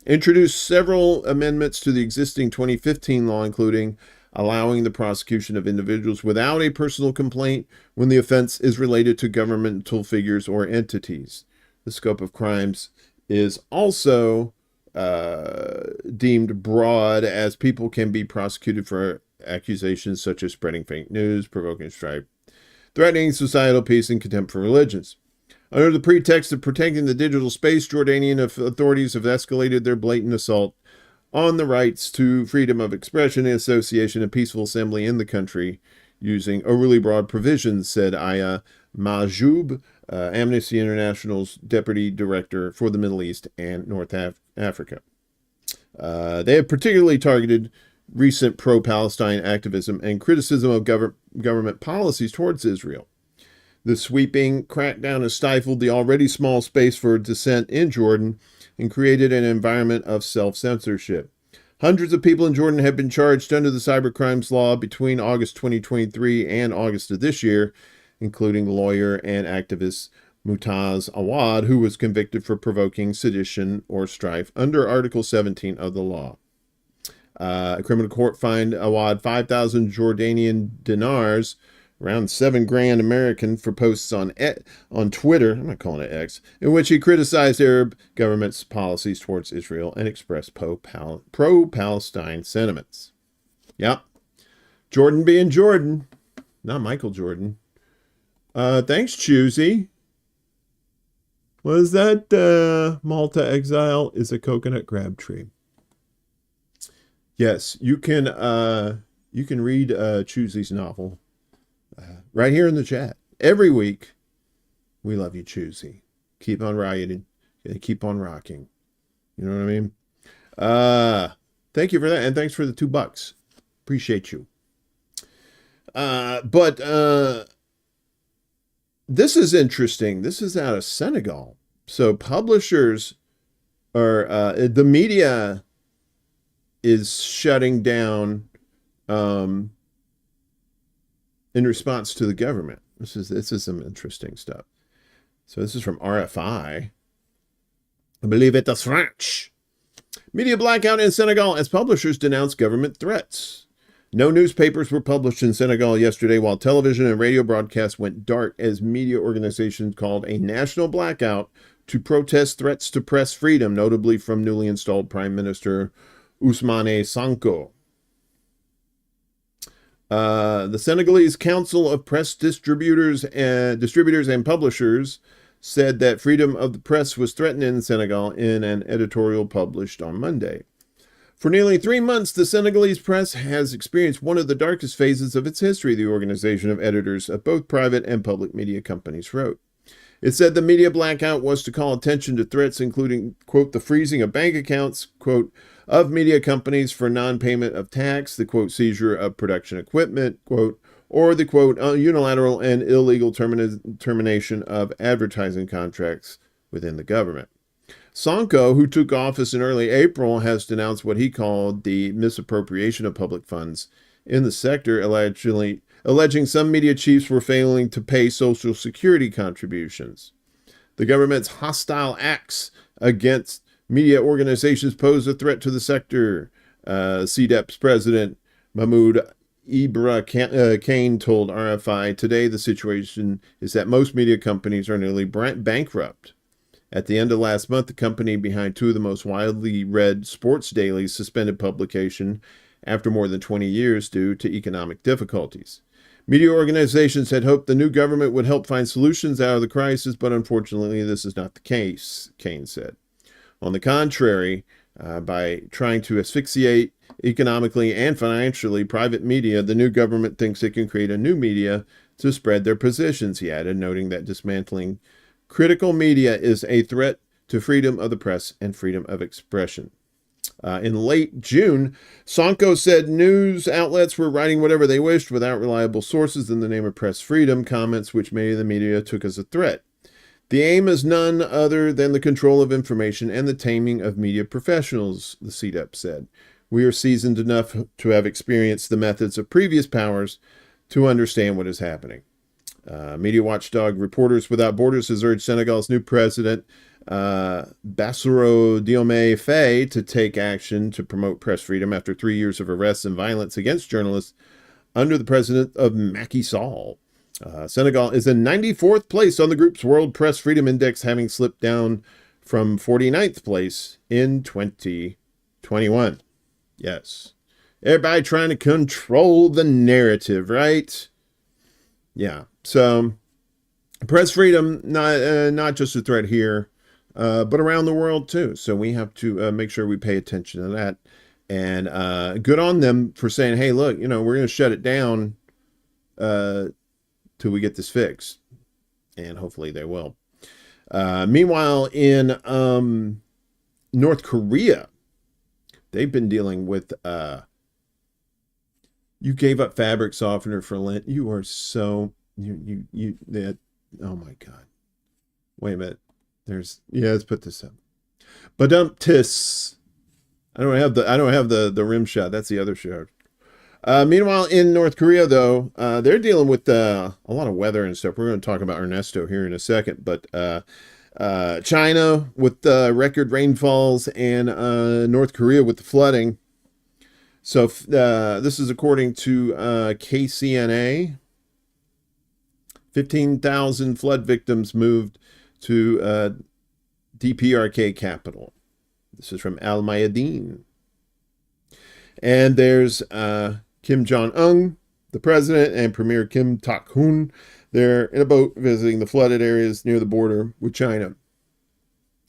introduced several amendments to the existing 2015 law, including allowing the prosecution of individuals without a personal complaint when the offense is related to governmental figures or entities. The scope of crimes is also deemed broad, as people can be prosecuted for accusations such as spreading fake news, provoking strife, threatening societal peace, and contempt for religions. Under the pretext of protecting the digital space, Jordanian authorities have escalated their blatant assault on the rights to freedom of expression, association, and peaceful assembly in the country, using overly broad provisions, said Aya Majoub, Amnesty International's deputy director for the Middle East and North Africa. They have particularly targeted recent pro-Palestine activism and criticism of government policies towards Israel. The sweeping crackdown has stifled the already small space for dissent in Jordan and created an environment of self-censorship. Hundreds of people in Jordan have been charged under the cybercrimes law between August 2023 and August of this year, including lawyer and activist Mutaz Awad, who was convicted for provoking sedition or strife under Article 17 of the law. A criminal court fined Awad 5,000 Jordanian dinars, around $7,000 American, for posts on Twitter, I'm not calling it X, in which he criticized Arab government's policies towards Israel and expressed pro-Palestine sentiments. Yep. Jordan being Jordan. Not Michael Jordan. Thanks, Choosy. What is that? Malta exile is a coconut crab tree. Yes, you can read Choosy's novel right here in the chat. Every week, we love you, Choosy. Keep on rioting. Keep on rocking. You know what I mean? Thank you for that, and thanks for the $2. Appreciate you. But this is interesting. This is out of Senegal. So publishers are, the media is shutting down in response to the government. This is some interesting stuff. So this is from RFI. I believe it is French. Media blackout in Senegal as publishers denounce government threats. No newspapers were published in Senegal yesterday, while television and radio broadcasts went dark as media organizations called a national blackout to protest threats to press freedom, notably from newly installed Prime Minister Ousmane Sonko. The Senegalese Council of Press Distributors and Publishers said that freedom of the press was threatened in Senegal in an editorial published on Monday. For nearly 3 months, the Senegalese press has experienced one of the darkest phases of its history, the Organization of Editors of both private and public media companies wrote. It said the media blackout was to call attention to threats including, quote, the freezing of bank accounts, quote, of media companies for non-payment of tax, the, quote, seizure of production equipment, quote, or the, quote, unilateral and illegal termination of advertising contracts within the government. Sonko, who took office in early April, has denounced what he called the misappropriation of public funds in the sector, alleging some media chiefs were failing to pay Social Security contributions. The government's hostile acts against media organizations pose a threat to the sector, CDEP's president Mahmoud Ibra Kane told RFI. Today, the situation is that most media companies are nearly bankrupt. At the end of last month, the company behind two of the most widely read sports dailies suspended publication after more than 20 years due to economic difficulties. Media organizations had hoped the new government would help find solutions out of the crisis, but unfortunately this is not the case, Kane said. On the contrary, by trying to asphyxiate economically and financially private media, the new government thinks it can create a new media to spread their positions, he added, noting that dismantling critical media is a threat to freedom of the press and freedom of expression. In late June, Sonko said news outlets were writing whatever they wished without reliable sources in the name of press freedom, comments which many of the media took as a threat. The aim is none other than the control of information and the taming of media professionals, the CDEP said. We are seasoned enough to have experienced the methods of previous powers to understand what is happening. Media watchdog Reporters Without Borders has urged Senegal's new president, Bassirou Diomaye Faye, to take action to promote press freedom after 3 years of arrests and violence against journalists under the president of Macky Sall. Senegal is in 94th place on the group's World Press Freedom Index, having slipped down from 49th place in 2021. Yes. Everybody trying to control the narrative, right? Yeah. So press freedom, not just a threat here, but around the world too. So we have to make sure we pay attention to that. And good on them for saying, hey, look, we're going to shut it down till we get this fixed. And hopefully they will. Meanwhile, in North Korea, they've been dealing with You gave up fabric softener for Lent. You are so that. Oh my God. Wait a minute. Let's put this up. Badum-tis. I don't have the rim shot. That's the other shot. Meanwhile, in North Korea, though, they're dealing with a lot of weather and stuff. We're going to talk about Ernesto here in a second. But China with record rainfalls and North Korea with the flooding. So this is according to KCNA. 15,000 flood victims moved to DPRK capital. This is from Al Mayadeen. And there's Kim Jong-un, the president, and Premier Kim Tak-hoon. They're in a boat visiting the flooded areas near the border with China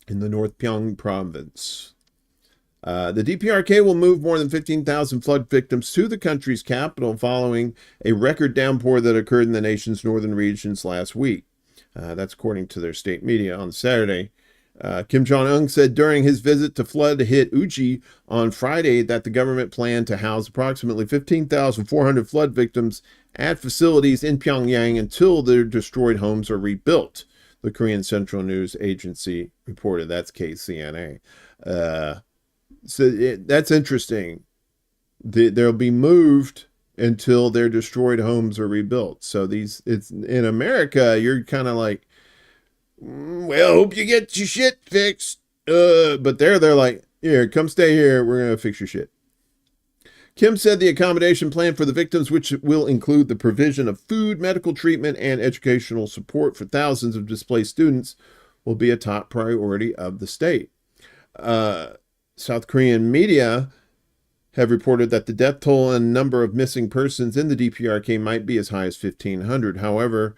in the North Pyongyang province. The DPRK will move more than 15,000 flood victims to the country's capital following a record downpour that occurred in the nation's northern regions last week. That's according to their state media on Saturday. Kim Jong-un said during his visit to flood-hit Uji on Friday that the government planned to house approximately 15,400 flood victims at facilities in Pyongyang until their destroyed homes are rebuilt, the Korean Central News Agency reported. That's KCNA. That's interesting. They'll be moved until their destroyed homes are rebuilt. So it's in America, you're kind of like, well, hope you get your shit fixed. But they're like, here, come stay here. We're going to fix your shit. Kim said the accommodation plan for the victims, which will include the provision of food, medical treatment, and educational support for thousands of displaced students, will be a top priority of the state. South Korean media have reported that the death toll and number of missing persons in the DPRK might be as high as 1,500. However,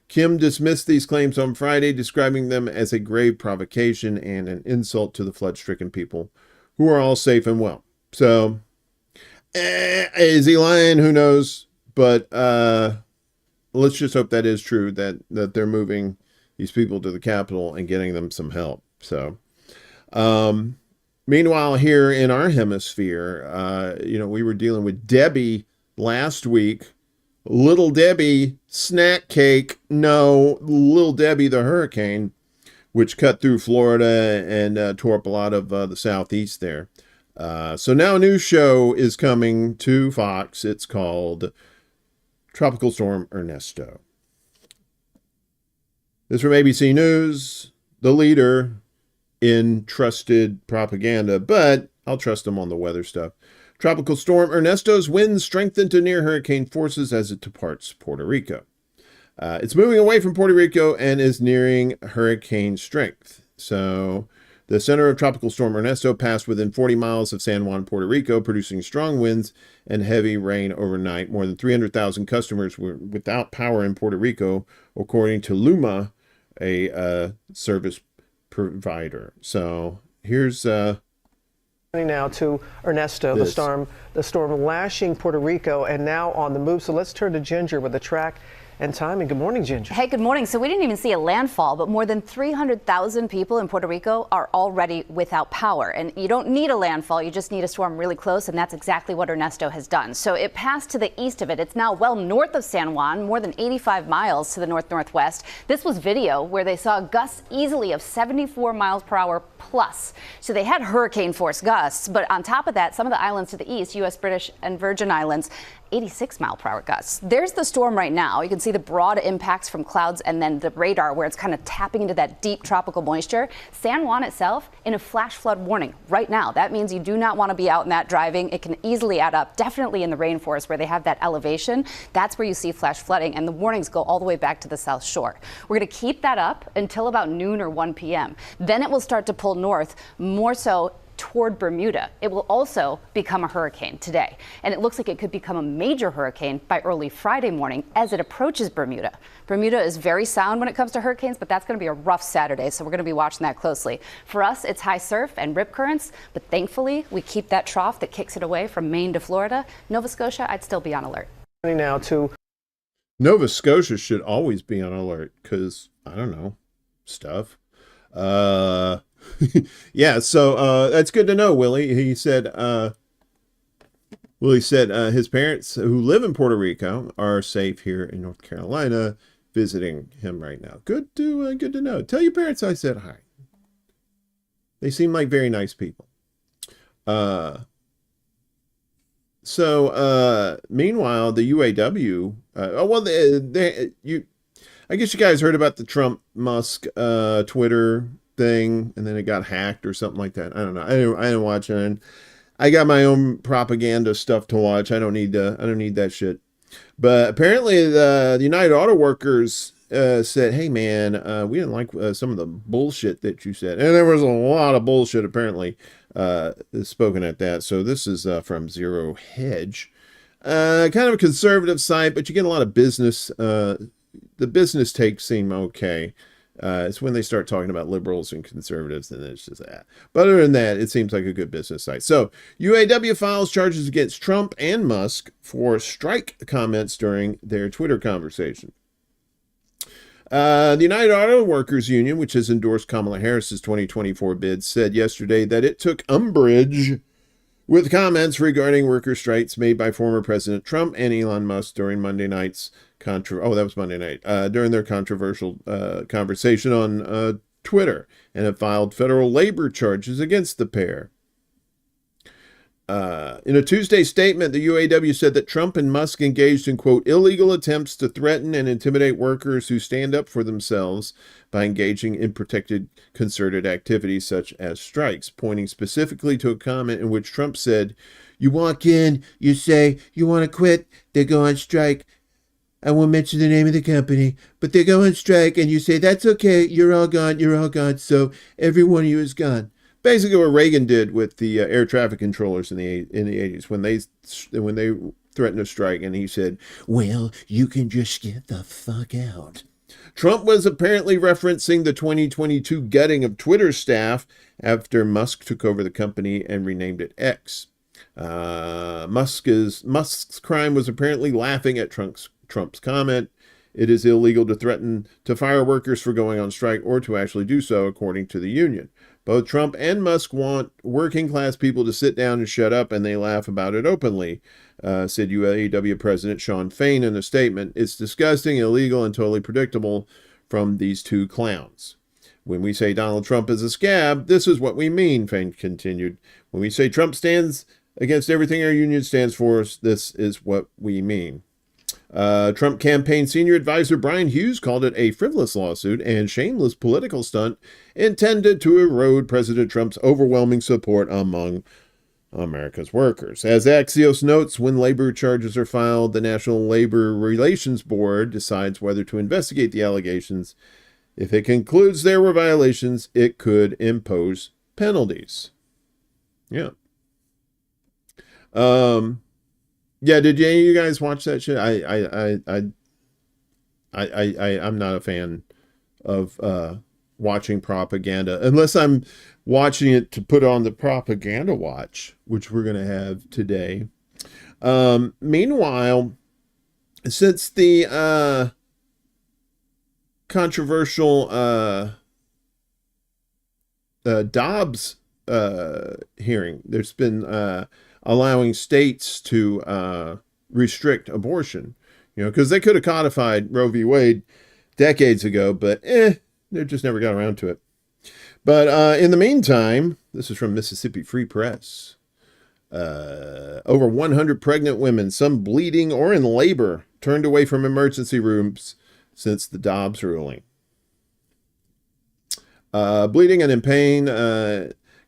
Kim dismissed these claims on Friday, describing them as a grave provocation and an insult to the flood-stricken people, who are all safe and well. So, is he lying? Who knows? But let's just hope that is true, that they're moving these people to the capital and getting them some help. So, meanwhile, here in our hemisphere, we were dealing with Debbie last week. Little Debbie snack cake. No, Little Debbie the hurricane, which cut through Florida and tore up a lot of the southeast there. So now a new show is coming to Fox. It's called Tropical Storm Ernesto. This from ABC News, the leader in trusted propaganda, but I'll trust them on the weather stuff. Tropical storm Ernesto's winds strengthen to near hurricane forces as it departs Puerto Rico. It's moving away from Puerto Rico and is nearing hurricane strength. So the center of Tropical Storm Ernesto passed within 40 miles of San Juan, Puerto Rico, producing strong winds and heavy rain overnight. More than 300,000 customers were without power in Puerto Rico, according to Luma, a service provider. So here's now to Ernesto, the storm lashing Puerto Rico and now on the move. So let's turn to Ginger with the track and timing. Good morning, Ginger. Hey, good morning. So we didn't even see a landfall, but more than 300,000 people in Puerto Rico are already without power. And you don't need a landfall, you just need a storm really close, and that's exactly what Ernesto has done. So it passed to the east of it. It's now well north of San Juan, more than 85 miles to the north-northwest. This was video where they saw gusts easily of 74 miles per hour plus. So they had hurricane force gusts, but on top of that, some of the islands to the east, U.S., British, and Virgin Islands, 86 mile per hour gusts. There's the storm right now. You can see the broad impacts from clouds and then the radar where it's kind of tapping into that deep tropical moisture. San Juan itself in a flash flood warning right now. That means you do not want to be out in that driving. It can easily add up, definitely in the rainforest where they have that elevation. That's where you see flash flooding, and the warnings go all the way back to the South Shore. We're going to keep that up until about noon or 1 p.m. Then it will start to pull north, more so toward Bermuda. It will also become a hurricane today, and it looks like it could become a major hurricane by early Friday morning as it approaches Bermuda. Bermuda is very sound when it comes to hurricanes, but that's going to be a rough Saturday, so we're going to be watching that closely. For us, it's high surf and rip currents, but thankfully we keep that trough that kicks it away from Maine to Florida. Nova Scotia, I'd still be on alert. Now to Nova Scotia should always be on alert because, I don't know, stuff. Yeah, so that's good to know, Willie. He said, Well, he said his parents, who live in Puerto Rico, are safe here in North Carolina, visiting him right now. Good to know. Tell your parents I said hi. They seem like very nice people. Meanwhile, the UAW. I guess you guys heard about the Trump Musk Twitter thing, and then it got hacked or something like that. I don't know. I didn't watch it. I got my own propaganda stuff to watch. I don't need that shit. But apparently, the United Auto Workers said, "Hey, man, we didn't like some of the bullshit that you said," and there was a lot of bullshit apparently spoken at that. So this is from Zero Hedge, kind of a conservative site, but you get a lot of business. The business takes seem okay. It's when they start talking about liberals and conservatives, and it's just that. But other than that, it seems like a good business site. So UAW files charges against Trump and Musk for strike comments during their Twitter conversation. The United Auto Workers Union, which has endorsed Kamala Harris's 2024 bid, said yesterday that it took umbrage with comments regarding worker strikes made by former President Trump and Elon Musk during Monday night's during their controversial conversation on Twitter, and have filed federal labor charges against the pair. In a Tuesday statement, the UAW said that Trump and Musk engaged in, quote, illegal attempts to threaten and intimidate workers who stand up for themselves by engaging in protected concerted activities such as strikes, pointing specifically to a comment in which Trump said, "You walk in, you say you want to quit, they go on strike. I won't mention the name of the company, but they go on strike, and you say, that's okay, you're all gone, so every one of you is gone." Basically what Reagan did with the air traffic controllers in the 80s when they threatened to strike, and he said, "Well, you can just get the fuck out." Trump was apparently referencing the 2022 gutting of Twitter staff after Musk took over the company and renamed it X. Musk's crime was apparently laughing at Trump's comment. It is illegal to threaten to fire workers for going on strike or to actually do so, according to the union. Both Trump and Musk want working class people to sit down and shut up, and they laugh about it openly, said UAW President Sean Fain in a statement. "It's disgusting, illegal, and totally predictable from these two clowns. When we say Donald Trump is a scab, this is what we mean," Fain continued. "When we say Trump stands against everything our union stands for, this is what we mean." Trump campaign senior advisor Brian Hughes called it a frivolous lawsuit and shameless political stunt intended to erode President Trump's overwhelming support among America's workers. As Axios notes, when labor charges are filed, the National Labor Relations Board decides whether to investigate the allegations. If it concludes there were violations, it could impose penalties. Yeah. Yeah, did any of you guys watch that shit? I'm not a fan of watching propaganda unless I'm watching it to put on the propaganda watch, which we're going to have today. Meanwhile, since the controversial Dobbs hearing, there's been allowing states to restrict abortion, because they could have codified Roe v. Wade decades ago, but they just never got around to it. But in the meantime, this is from Mississippi Free Press. Over 100 pregnant women, some bleeding or in labor, turned away from emergency rooms since the Dobbs ruling. Bleeding and in pain,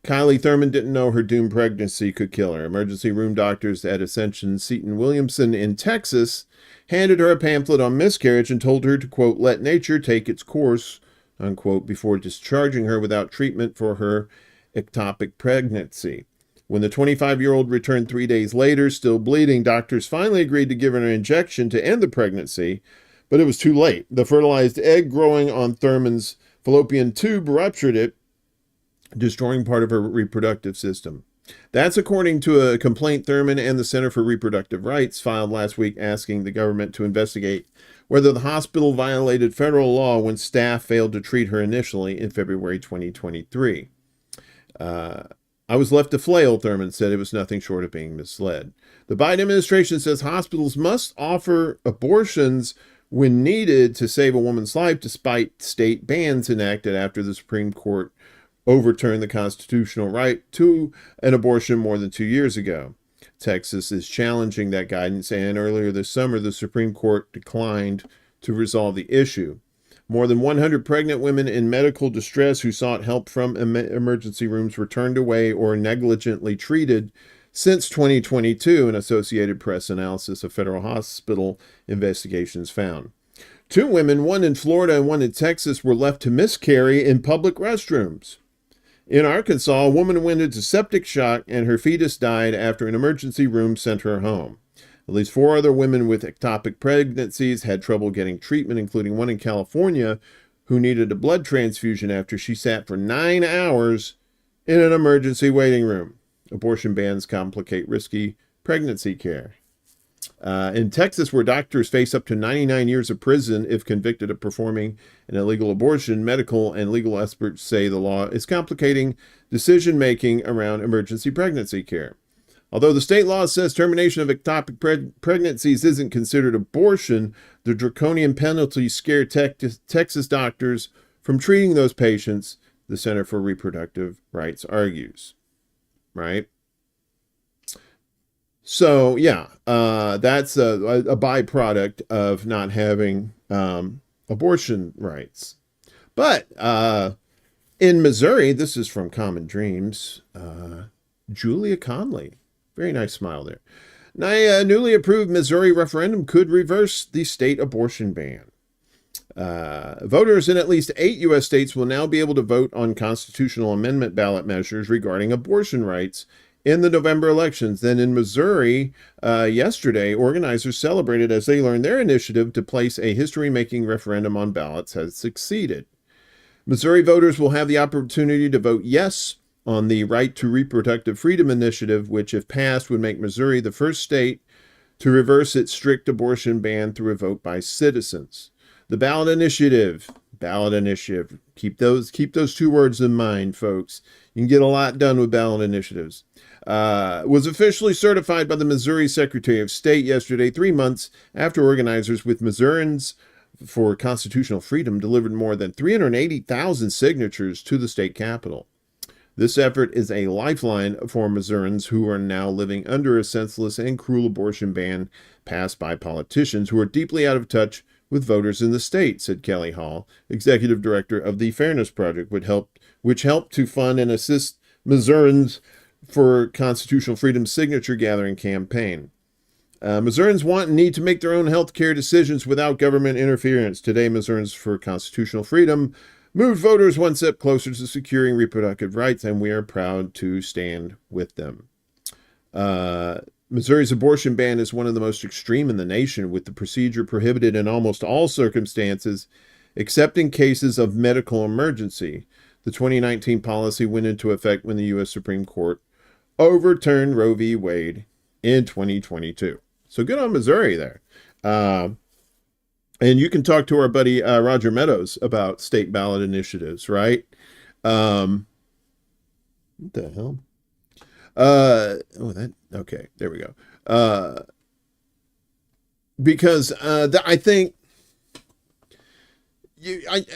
Kylie Thurman didn't know her doomed pregnancy could kill her. Emergency room doctors at Ascension Seton Williamson in Texas handed her a pamphlet on miscarriage and told her to, quote, let nature take its course, unquote, before discharging her without treatment for her ectopic pregnancy. When the 25-year-old returned 3 days later, still bleeding, doctors finally agreed to give her an injection to end the pregnancy, but it was too late. The fertilized egg growing on Thurman's fallopian tube ruptured it, destroying part of her reproductive system. That's according to a complaint Thurman and the Center for Reproductive Rights filed last week asking the government to investigate whether the hospital violated federal law when staff failed to treat her initially in February 2023. I was left to flail, Thurman said. It was nothing short of being misled. The Biden administration says hospitals must offer abortions when needed to save a woman's life, despite state bans enacted after the Supreme Court overturned the constitutional right to an abortion more than 2 years ago. Texas is challenging that guidance, and earlier this summer, the Supreme Court declined to resolve the issue. More than 100 pregnant women in medical distress who sought help from emergency rooms were turned away or negligently treated since 2022, an Associated Press analysis of federal hospital investigations found. 2 women, one in Florida and one in Texas, were left to miscarry in public restrooms. In Arkansas, a woman went into septic shock and her fetus died after an emergency room sent her home. At least 4 other women with ectopic pregnancies had trouble getting treatment, including one in California who needed a blood transfusion after she sat for 9 hours in an emergency waiting room. Abortion bans complicate risky pregnancy care. In Texas, where doctors face up to 99 years of prison if convicted of performing an illegal abortion, medical and legal experts say the law is complicating decision-making around emergency pregnancy care. Although the state law says termination of ectopic pregnancies isn't considered abortion, the draconian penalties scare Texas doctors from treating those patients, the Center for Reproductive Rights argues. Right? So, yeah, that's a byproduct of not having abortion rights. But in Missouri, this is from Common Dreams, Julia Conley. Very nice smile there. Now, a newly approved Missouri referendum could reverse the state abortion ban. Voters in at least 8 U.S. states will now be able to vote on constitutional amendment ballot measures regarding abortion rights in the November elections. Then in Missouri, yesterday, organizers celebrated as they learned their initiative to place a history-making referendum on ballots has succeeded. Missouri voters will have the opportunity to vote yes on the Right to Reproductive Freedom Initiative, which, if passed, would make Missouri the first state to reverse its strict abortion ban through a vote by citizens. The ballot initiative, keep those 2 words in mind, folks. You can get a lot done with ballot initiatives. Was officially certified by the Missouri Secretary of State yesterday, 3 months after organizers with Missourians for Constitutional Freedom delivered more than 380,000 signatures to the state capitol. This effort is a lifeline for Missourians who are now living under a senseless and cruel abortion ban passed by politicians who are deeply out of touch with voters in the state, said Kelly Hall, executive director of the Fairness Project, which helped to fund and assist Missourians for Constitutional Freedom's signature gathering campaign. Missourians want and need to make their own health care decisions without government interference. Today, Missourians for Constitutional Freedom moved voters one step closer to securing reproductive rights, and we are proud to stand with them. Missouri's abortion ban is one of the most extreme in the nation, with the procedure prohibited in almost all circumstances, except in cases of medical emergency. The 2019 policy went into effect when the U.S. Supreme Court overturned Roe v. Wade in 2022. So good on Missouri there. And you can talk to our buddy Roger Meadows about state ballot initiatives, right? What the hell? Okay, there we go. Because I think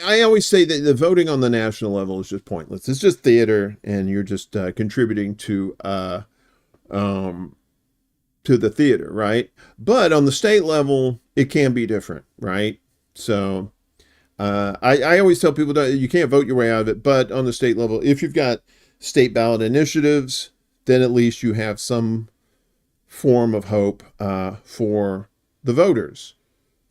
I always say that the voting on the national level is just pointless. It's just theater, and you're just contributing to the theater, right? But on the state level, it can be different, right? So I always tell people that you can't vote your way out of it, but on the state level, if you've got state ballot initiatives, then at least you have some form of hope for the voters,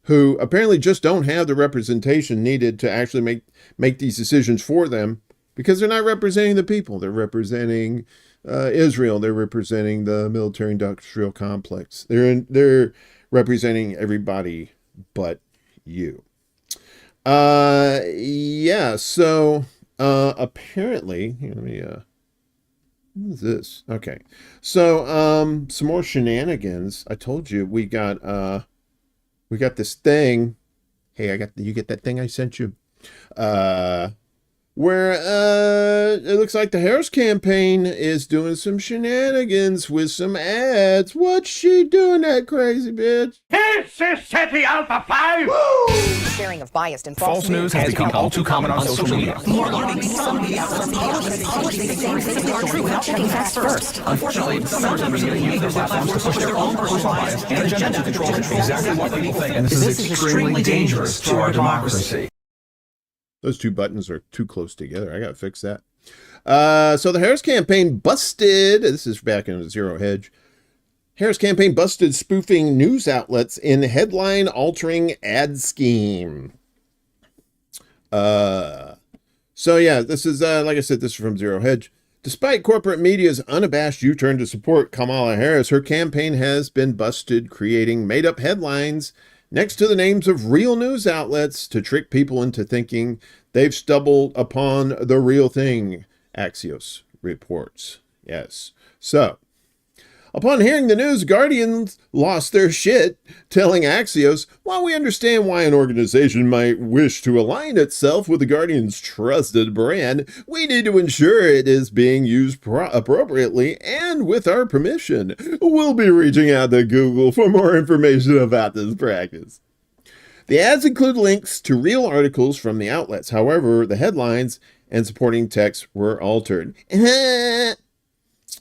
who apparently just don't have the representation needed to actually make these decisions for them, because they're not representing the people. They're representing Israel. They're representing the military-industrial complex. They're representing everybody but you. Yeah. So apparently, here, let me. What is this? Okay. So some more shenanigans. I told you we got this thing. Hey, you get that thing I sent you. where it looks like the Harris campaign is doing some shenanigans with some ads. What's she doing, that crazy bitch? This is City Alpha 5! Woo! Sharing of biased and False news has become all too common on social media. More alarming, some media outlets publishing things they think are true without checking facts first. Unfortunately, some members of the media use their platforms to push their own personal bias and agenda to control exactly what people think. And this is extremely dangerous to our democracy. Those two buttons are too close together. I got to fix that. So the Harris campaign busted. This is back in a Zero Hedge. Harris campaign busted spoofing news outlets in headline-altering ad scheme. So yeah, this is, like I said, this is from Zero Hedge. Despite corporate media's unabashed U-turn to support Kamala Harris, her campaign has been busted, creating made-up headlines next to the names of real news outlets to trick people into thinking they've stumbled upon the real thing, Axios reports. Yes. So, upon hearing the news, Guardians lost their shit, telling Axios, while we understand why an organization might wish to align itself with the Guardian's trusted brand, we need to ensure it is being used appropriately and with our permission. We'll be reaching out to Google for more information about this practice. The ads include links to real articles from the outlets. However, the headlines and supporting text were altered.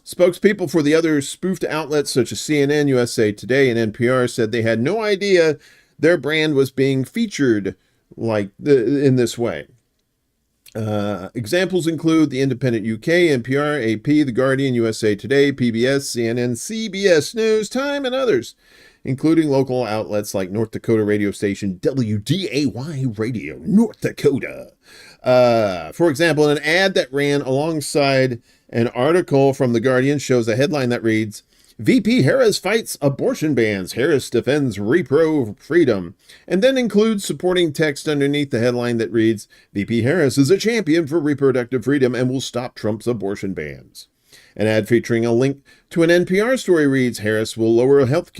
Spokespeople for the other spoofed outlets such as CNN, USA Today, and NPR said they had no idea their brand was being featured in this way. Examples include The Independent UK, NPR, AP, The Guardian, USA Today, PBS, CNN, CBS News, Time, and others, including local outlets like North Dakota radio station WDAY Radio, North Dakota. For example, an ad that ran alongside an article from The Guardian shows a headline that reads, VP Harris fights abortion bans. Harris defends repro freedom. And then includes supporting text underneath the headline that reads, VP Harris is a champion for reproductive freedom and will stop Trump's abortion bans. An ad featuring a link to an NPR story reads, Harris will lower health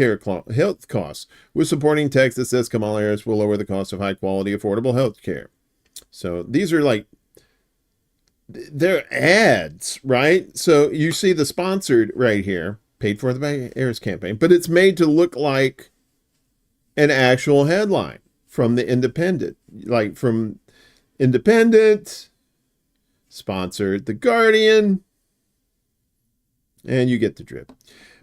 costs, with supporting text that says Kamala Harris will lower the cost of high-quality, affordable health care. So these are like, they're ads, right? So you see the sponsored right here, paid for by Harris campaign, but it's made to look like an actual headline from the Independent, like from Independent, sponsored The Guardian, and you get the drift.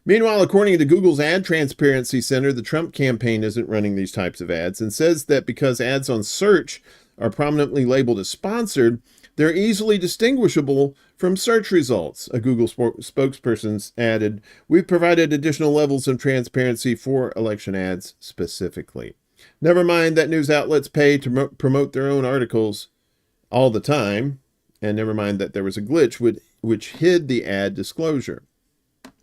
Meanwhile, according to Google's Ad Transparency Center, the Trump campaign isn't running these types of ads and says that because ads on search are prominently labeled as sponsored, they're easily distinguishable from search results. A Google spokesperson added, we've provided additional levels of transparency for election ads specifically. Never mind that news outlets pay to promote their own articles all the time, and never mind that there was a glitch which hid the ad disclosure.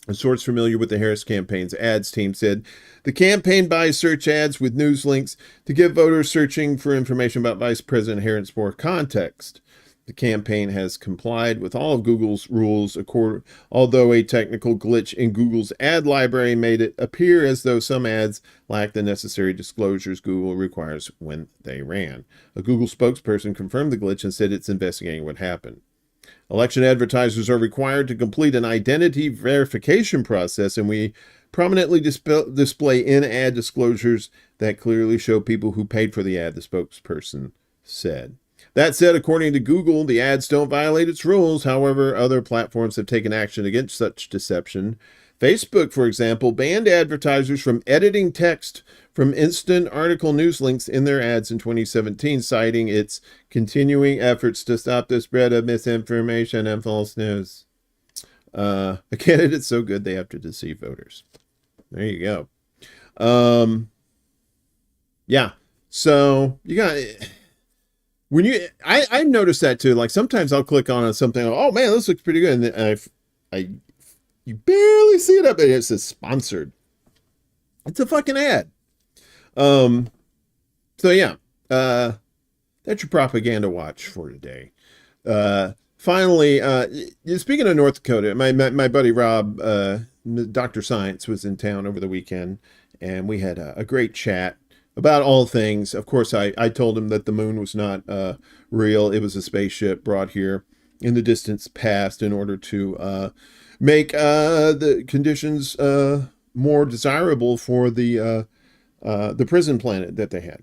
A source familiar with the Harris campaign's ads team said, the campaign buys search ads with news links to give voters searching for information about Vice President Harris more context. The campaign has complied with all of Google's rules, although a technical glitch in Google's ad library made it appear as though some ads lack the necessary disclosures Google requires when they ran. A Google spokesperson confirmed the glitch and said it's investigating what happened. Election advertisers are required to complete an identity verification process, and we prominently display in-ad disclosures that clearly show people who paid for the ad, the spokesperson said. That said, according to Google, the ads don't violate its rules. However, other platforms have taken action against such deception. Facebook, for example, banned advertisers from editing text from instant article news links in their ads in 2017, citing its continuing efforts to stop the spread of misinformation and false news. A candidate so good they have to deceive voters. There you go. Yeah. So you got... When I noticed that too. Like sometimes I'll click on something. Oh man, this looks pretty good, and then you barely see it up there. It says sponsored. It's a fucking ad. So yeah, that's your propaganda watch for today. Finally, speaking of North Dakota, my buddy Rob, Dr. Science, was in town over the weekend, and we had a great chat. about all things. Of course, I told him that the moon was not real. It was a spaceship brought here in the distant past in order to make the conditions more desirable for the prison planet that they had.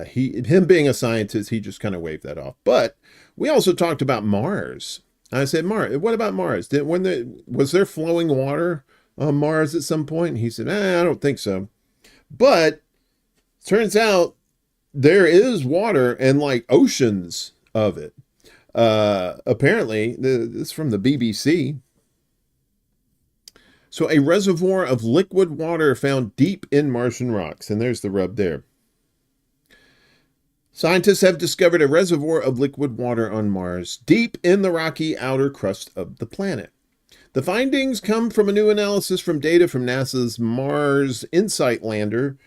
Him being a scientist, he just kind of waved that off. But we also talked about Mars. I said, Mars, what about Mars? Was there flowing water on Mars at some point? And he said, I don't think so. But turns out there is water and like oceans of it. Apparently, this is from the BBC. So a reservoir of liquid water found deep in Martian rocks. And there's the rub there. Scientists have discovered a reservoir of liquid water on Mars, deep in the rocky outer crust of the planet. The findings come from a new analysis from data from NASA's Mars InSight lander,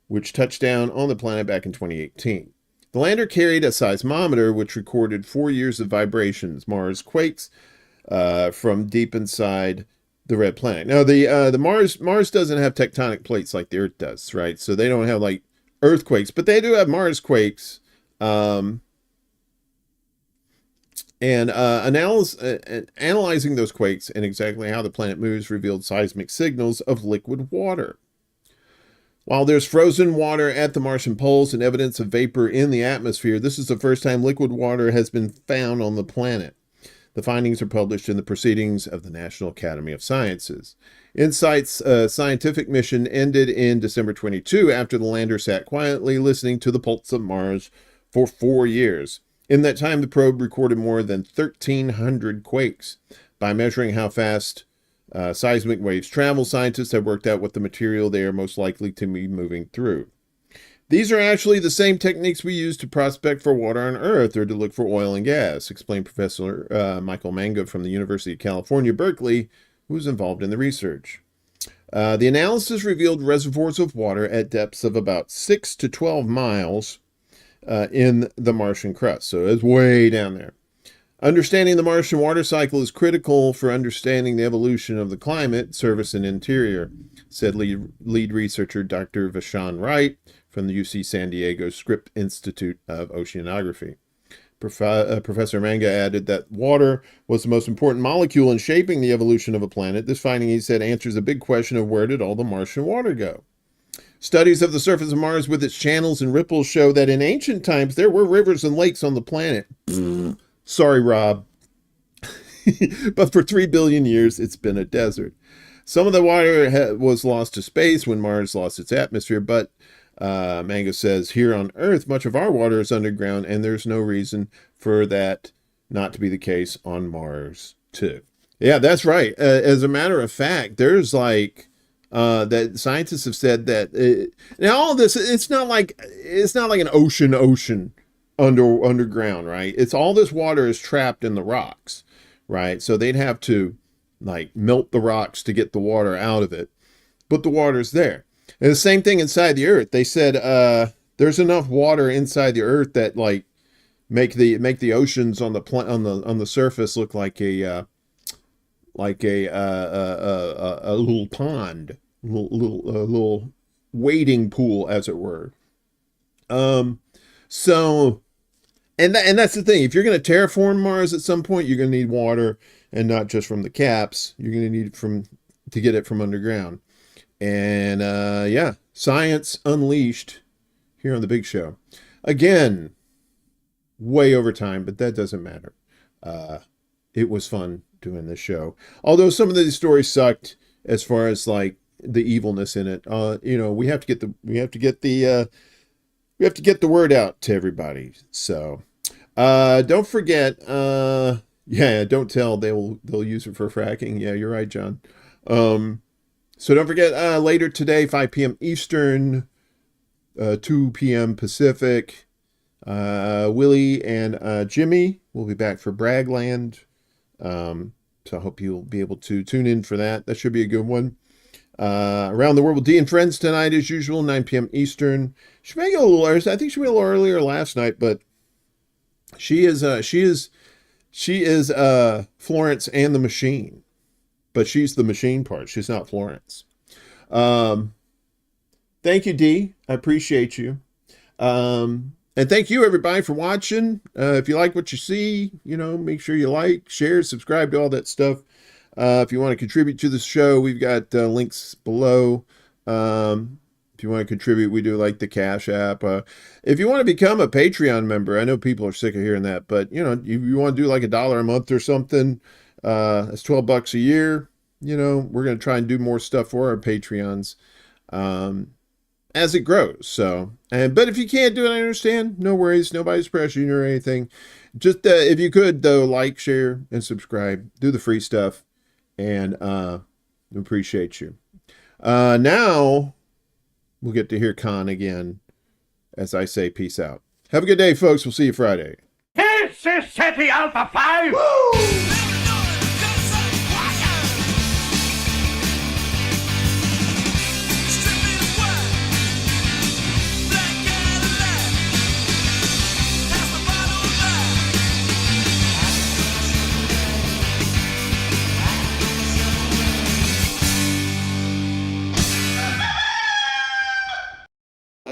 which touched down on the planet back in 2018. The lander carried a seismometer, which recorded 4 years of vibrations, Mars quakes, from deep inside the red planet. Now, the Mars doesn't have tectonic plates like the Earth does, right? So they don't have like earthquakes, but they do have Mars quakes. Analyzing those quakes and exactly how the planet moves revealed seismic signals of liquid water. While there's frozen water at the Martian poles and evidence of vapor in the atmosphere, this is the first time liquid water has been found on the planet. The findings are published in the Proceedings of the National Academy of Sciences. InSight's scientific mission ended in December 22 after the lander sat quietly listening to the pulse of Mars for 4 years. In that time, the probe recorded more than 1,300 quakes. By measuring how fast seismic waves travel, scientists have worked out what the material they are most likely to be moving through. These are actually the same techniques we use to prospect for water on Earth or to look for oil and gas, explained Professor Michael Manga from the University of California, Berkeley, who was involved in the research. The analysis revealed reservoirs of water at depths of about 6 to 12 miles in the Martian crust. So it's way down there. Understanding the Martian water cycle is critical for understanding the evolution of the climate, surface, and interior, said lead researcher Dr. Vashon Wright from the UC San Diego Scripps Institute of Oceanography. Professor Manga added that water was the most important molecule in shaping the evolution of a planet. This finding, he said, answers a big question of where did all the Martian water go? Studies of the surface of Mars with its channels and ripples show that in ancient times there were rivers and lakes on the planet. Sorry, Rob. But for 3 billion years, it's been a desert. Some of the water was lost to space when Mars lost its atmosphere, but Manga says here on Earth, much of our water is underground, and there's no reason for that not to be the case on Mars, too. Yeah, that's right. As a matter of fact, there's like that scientists have said that now all this, it's not like an ocean underground, right? It's all this water is trapped in the rocks, right? So they'd have to like melt the rocks to get the water out of it, but the water's there. And the same thing inside the Earth. They said there's enough water inside the Earth that like make the oceans on the surface look like a little pond, a little wading pool, as it were. So, and that's the thing. If you're going to terraform Mars at some point, you're going to need water, and not just from the caps. You're going to need it to get it from underground. And yeah, science unleashed here on the Big Show. Again, way over time, but that doesn't matter. It was fun doing this show. Although some of these stories sucked as far as like the evilness in it. We have to get the word out to everybody. So don't forget, yeah, don't tell, they'll use it for fracking. Yeah, you're right, John. So don't forget, later today, 5 p.m. Eastern, 2 p.m. Pacific, Willie and Jimmy will be back for Bragland. So I hope you'll be able to tune in for that. That should be a good one. Around the World with Dee and Friends tonight, as usual, 9 p.m. Eastern. She may go a little earlier. I think she went a little earlier last night, but she is Florence and the Machine. But she's the machine part. She's not Florence. Thank you, D. I appreciate you. And thank you, everybody, for watching. If you like what you see, make sure you like, share, subscribe to all that stuff. If you want to contribute to the show, we've got links below. If you want to contribute, we do like the Cash App. If you want to become a Patreon member, I know people are sick of hearing that, but if you want to do like $1 a month or something, that's $12 a year. We're going to try and do more stuff for our Patreons as it grows. So, but if you can't do it, I understand. No worries. Nobody's pressuring you or anything. Just if you could, though, like, share, and subscribe. Do the free stuff, and appreciate you. Now we'll get to hear Khan again as I say peace out. Have a good day, folks. We'll see you Friday. This is City Alpha 5! Woo!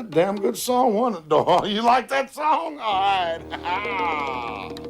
Damn good song, wasn't it, dog? You like that song? All right.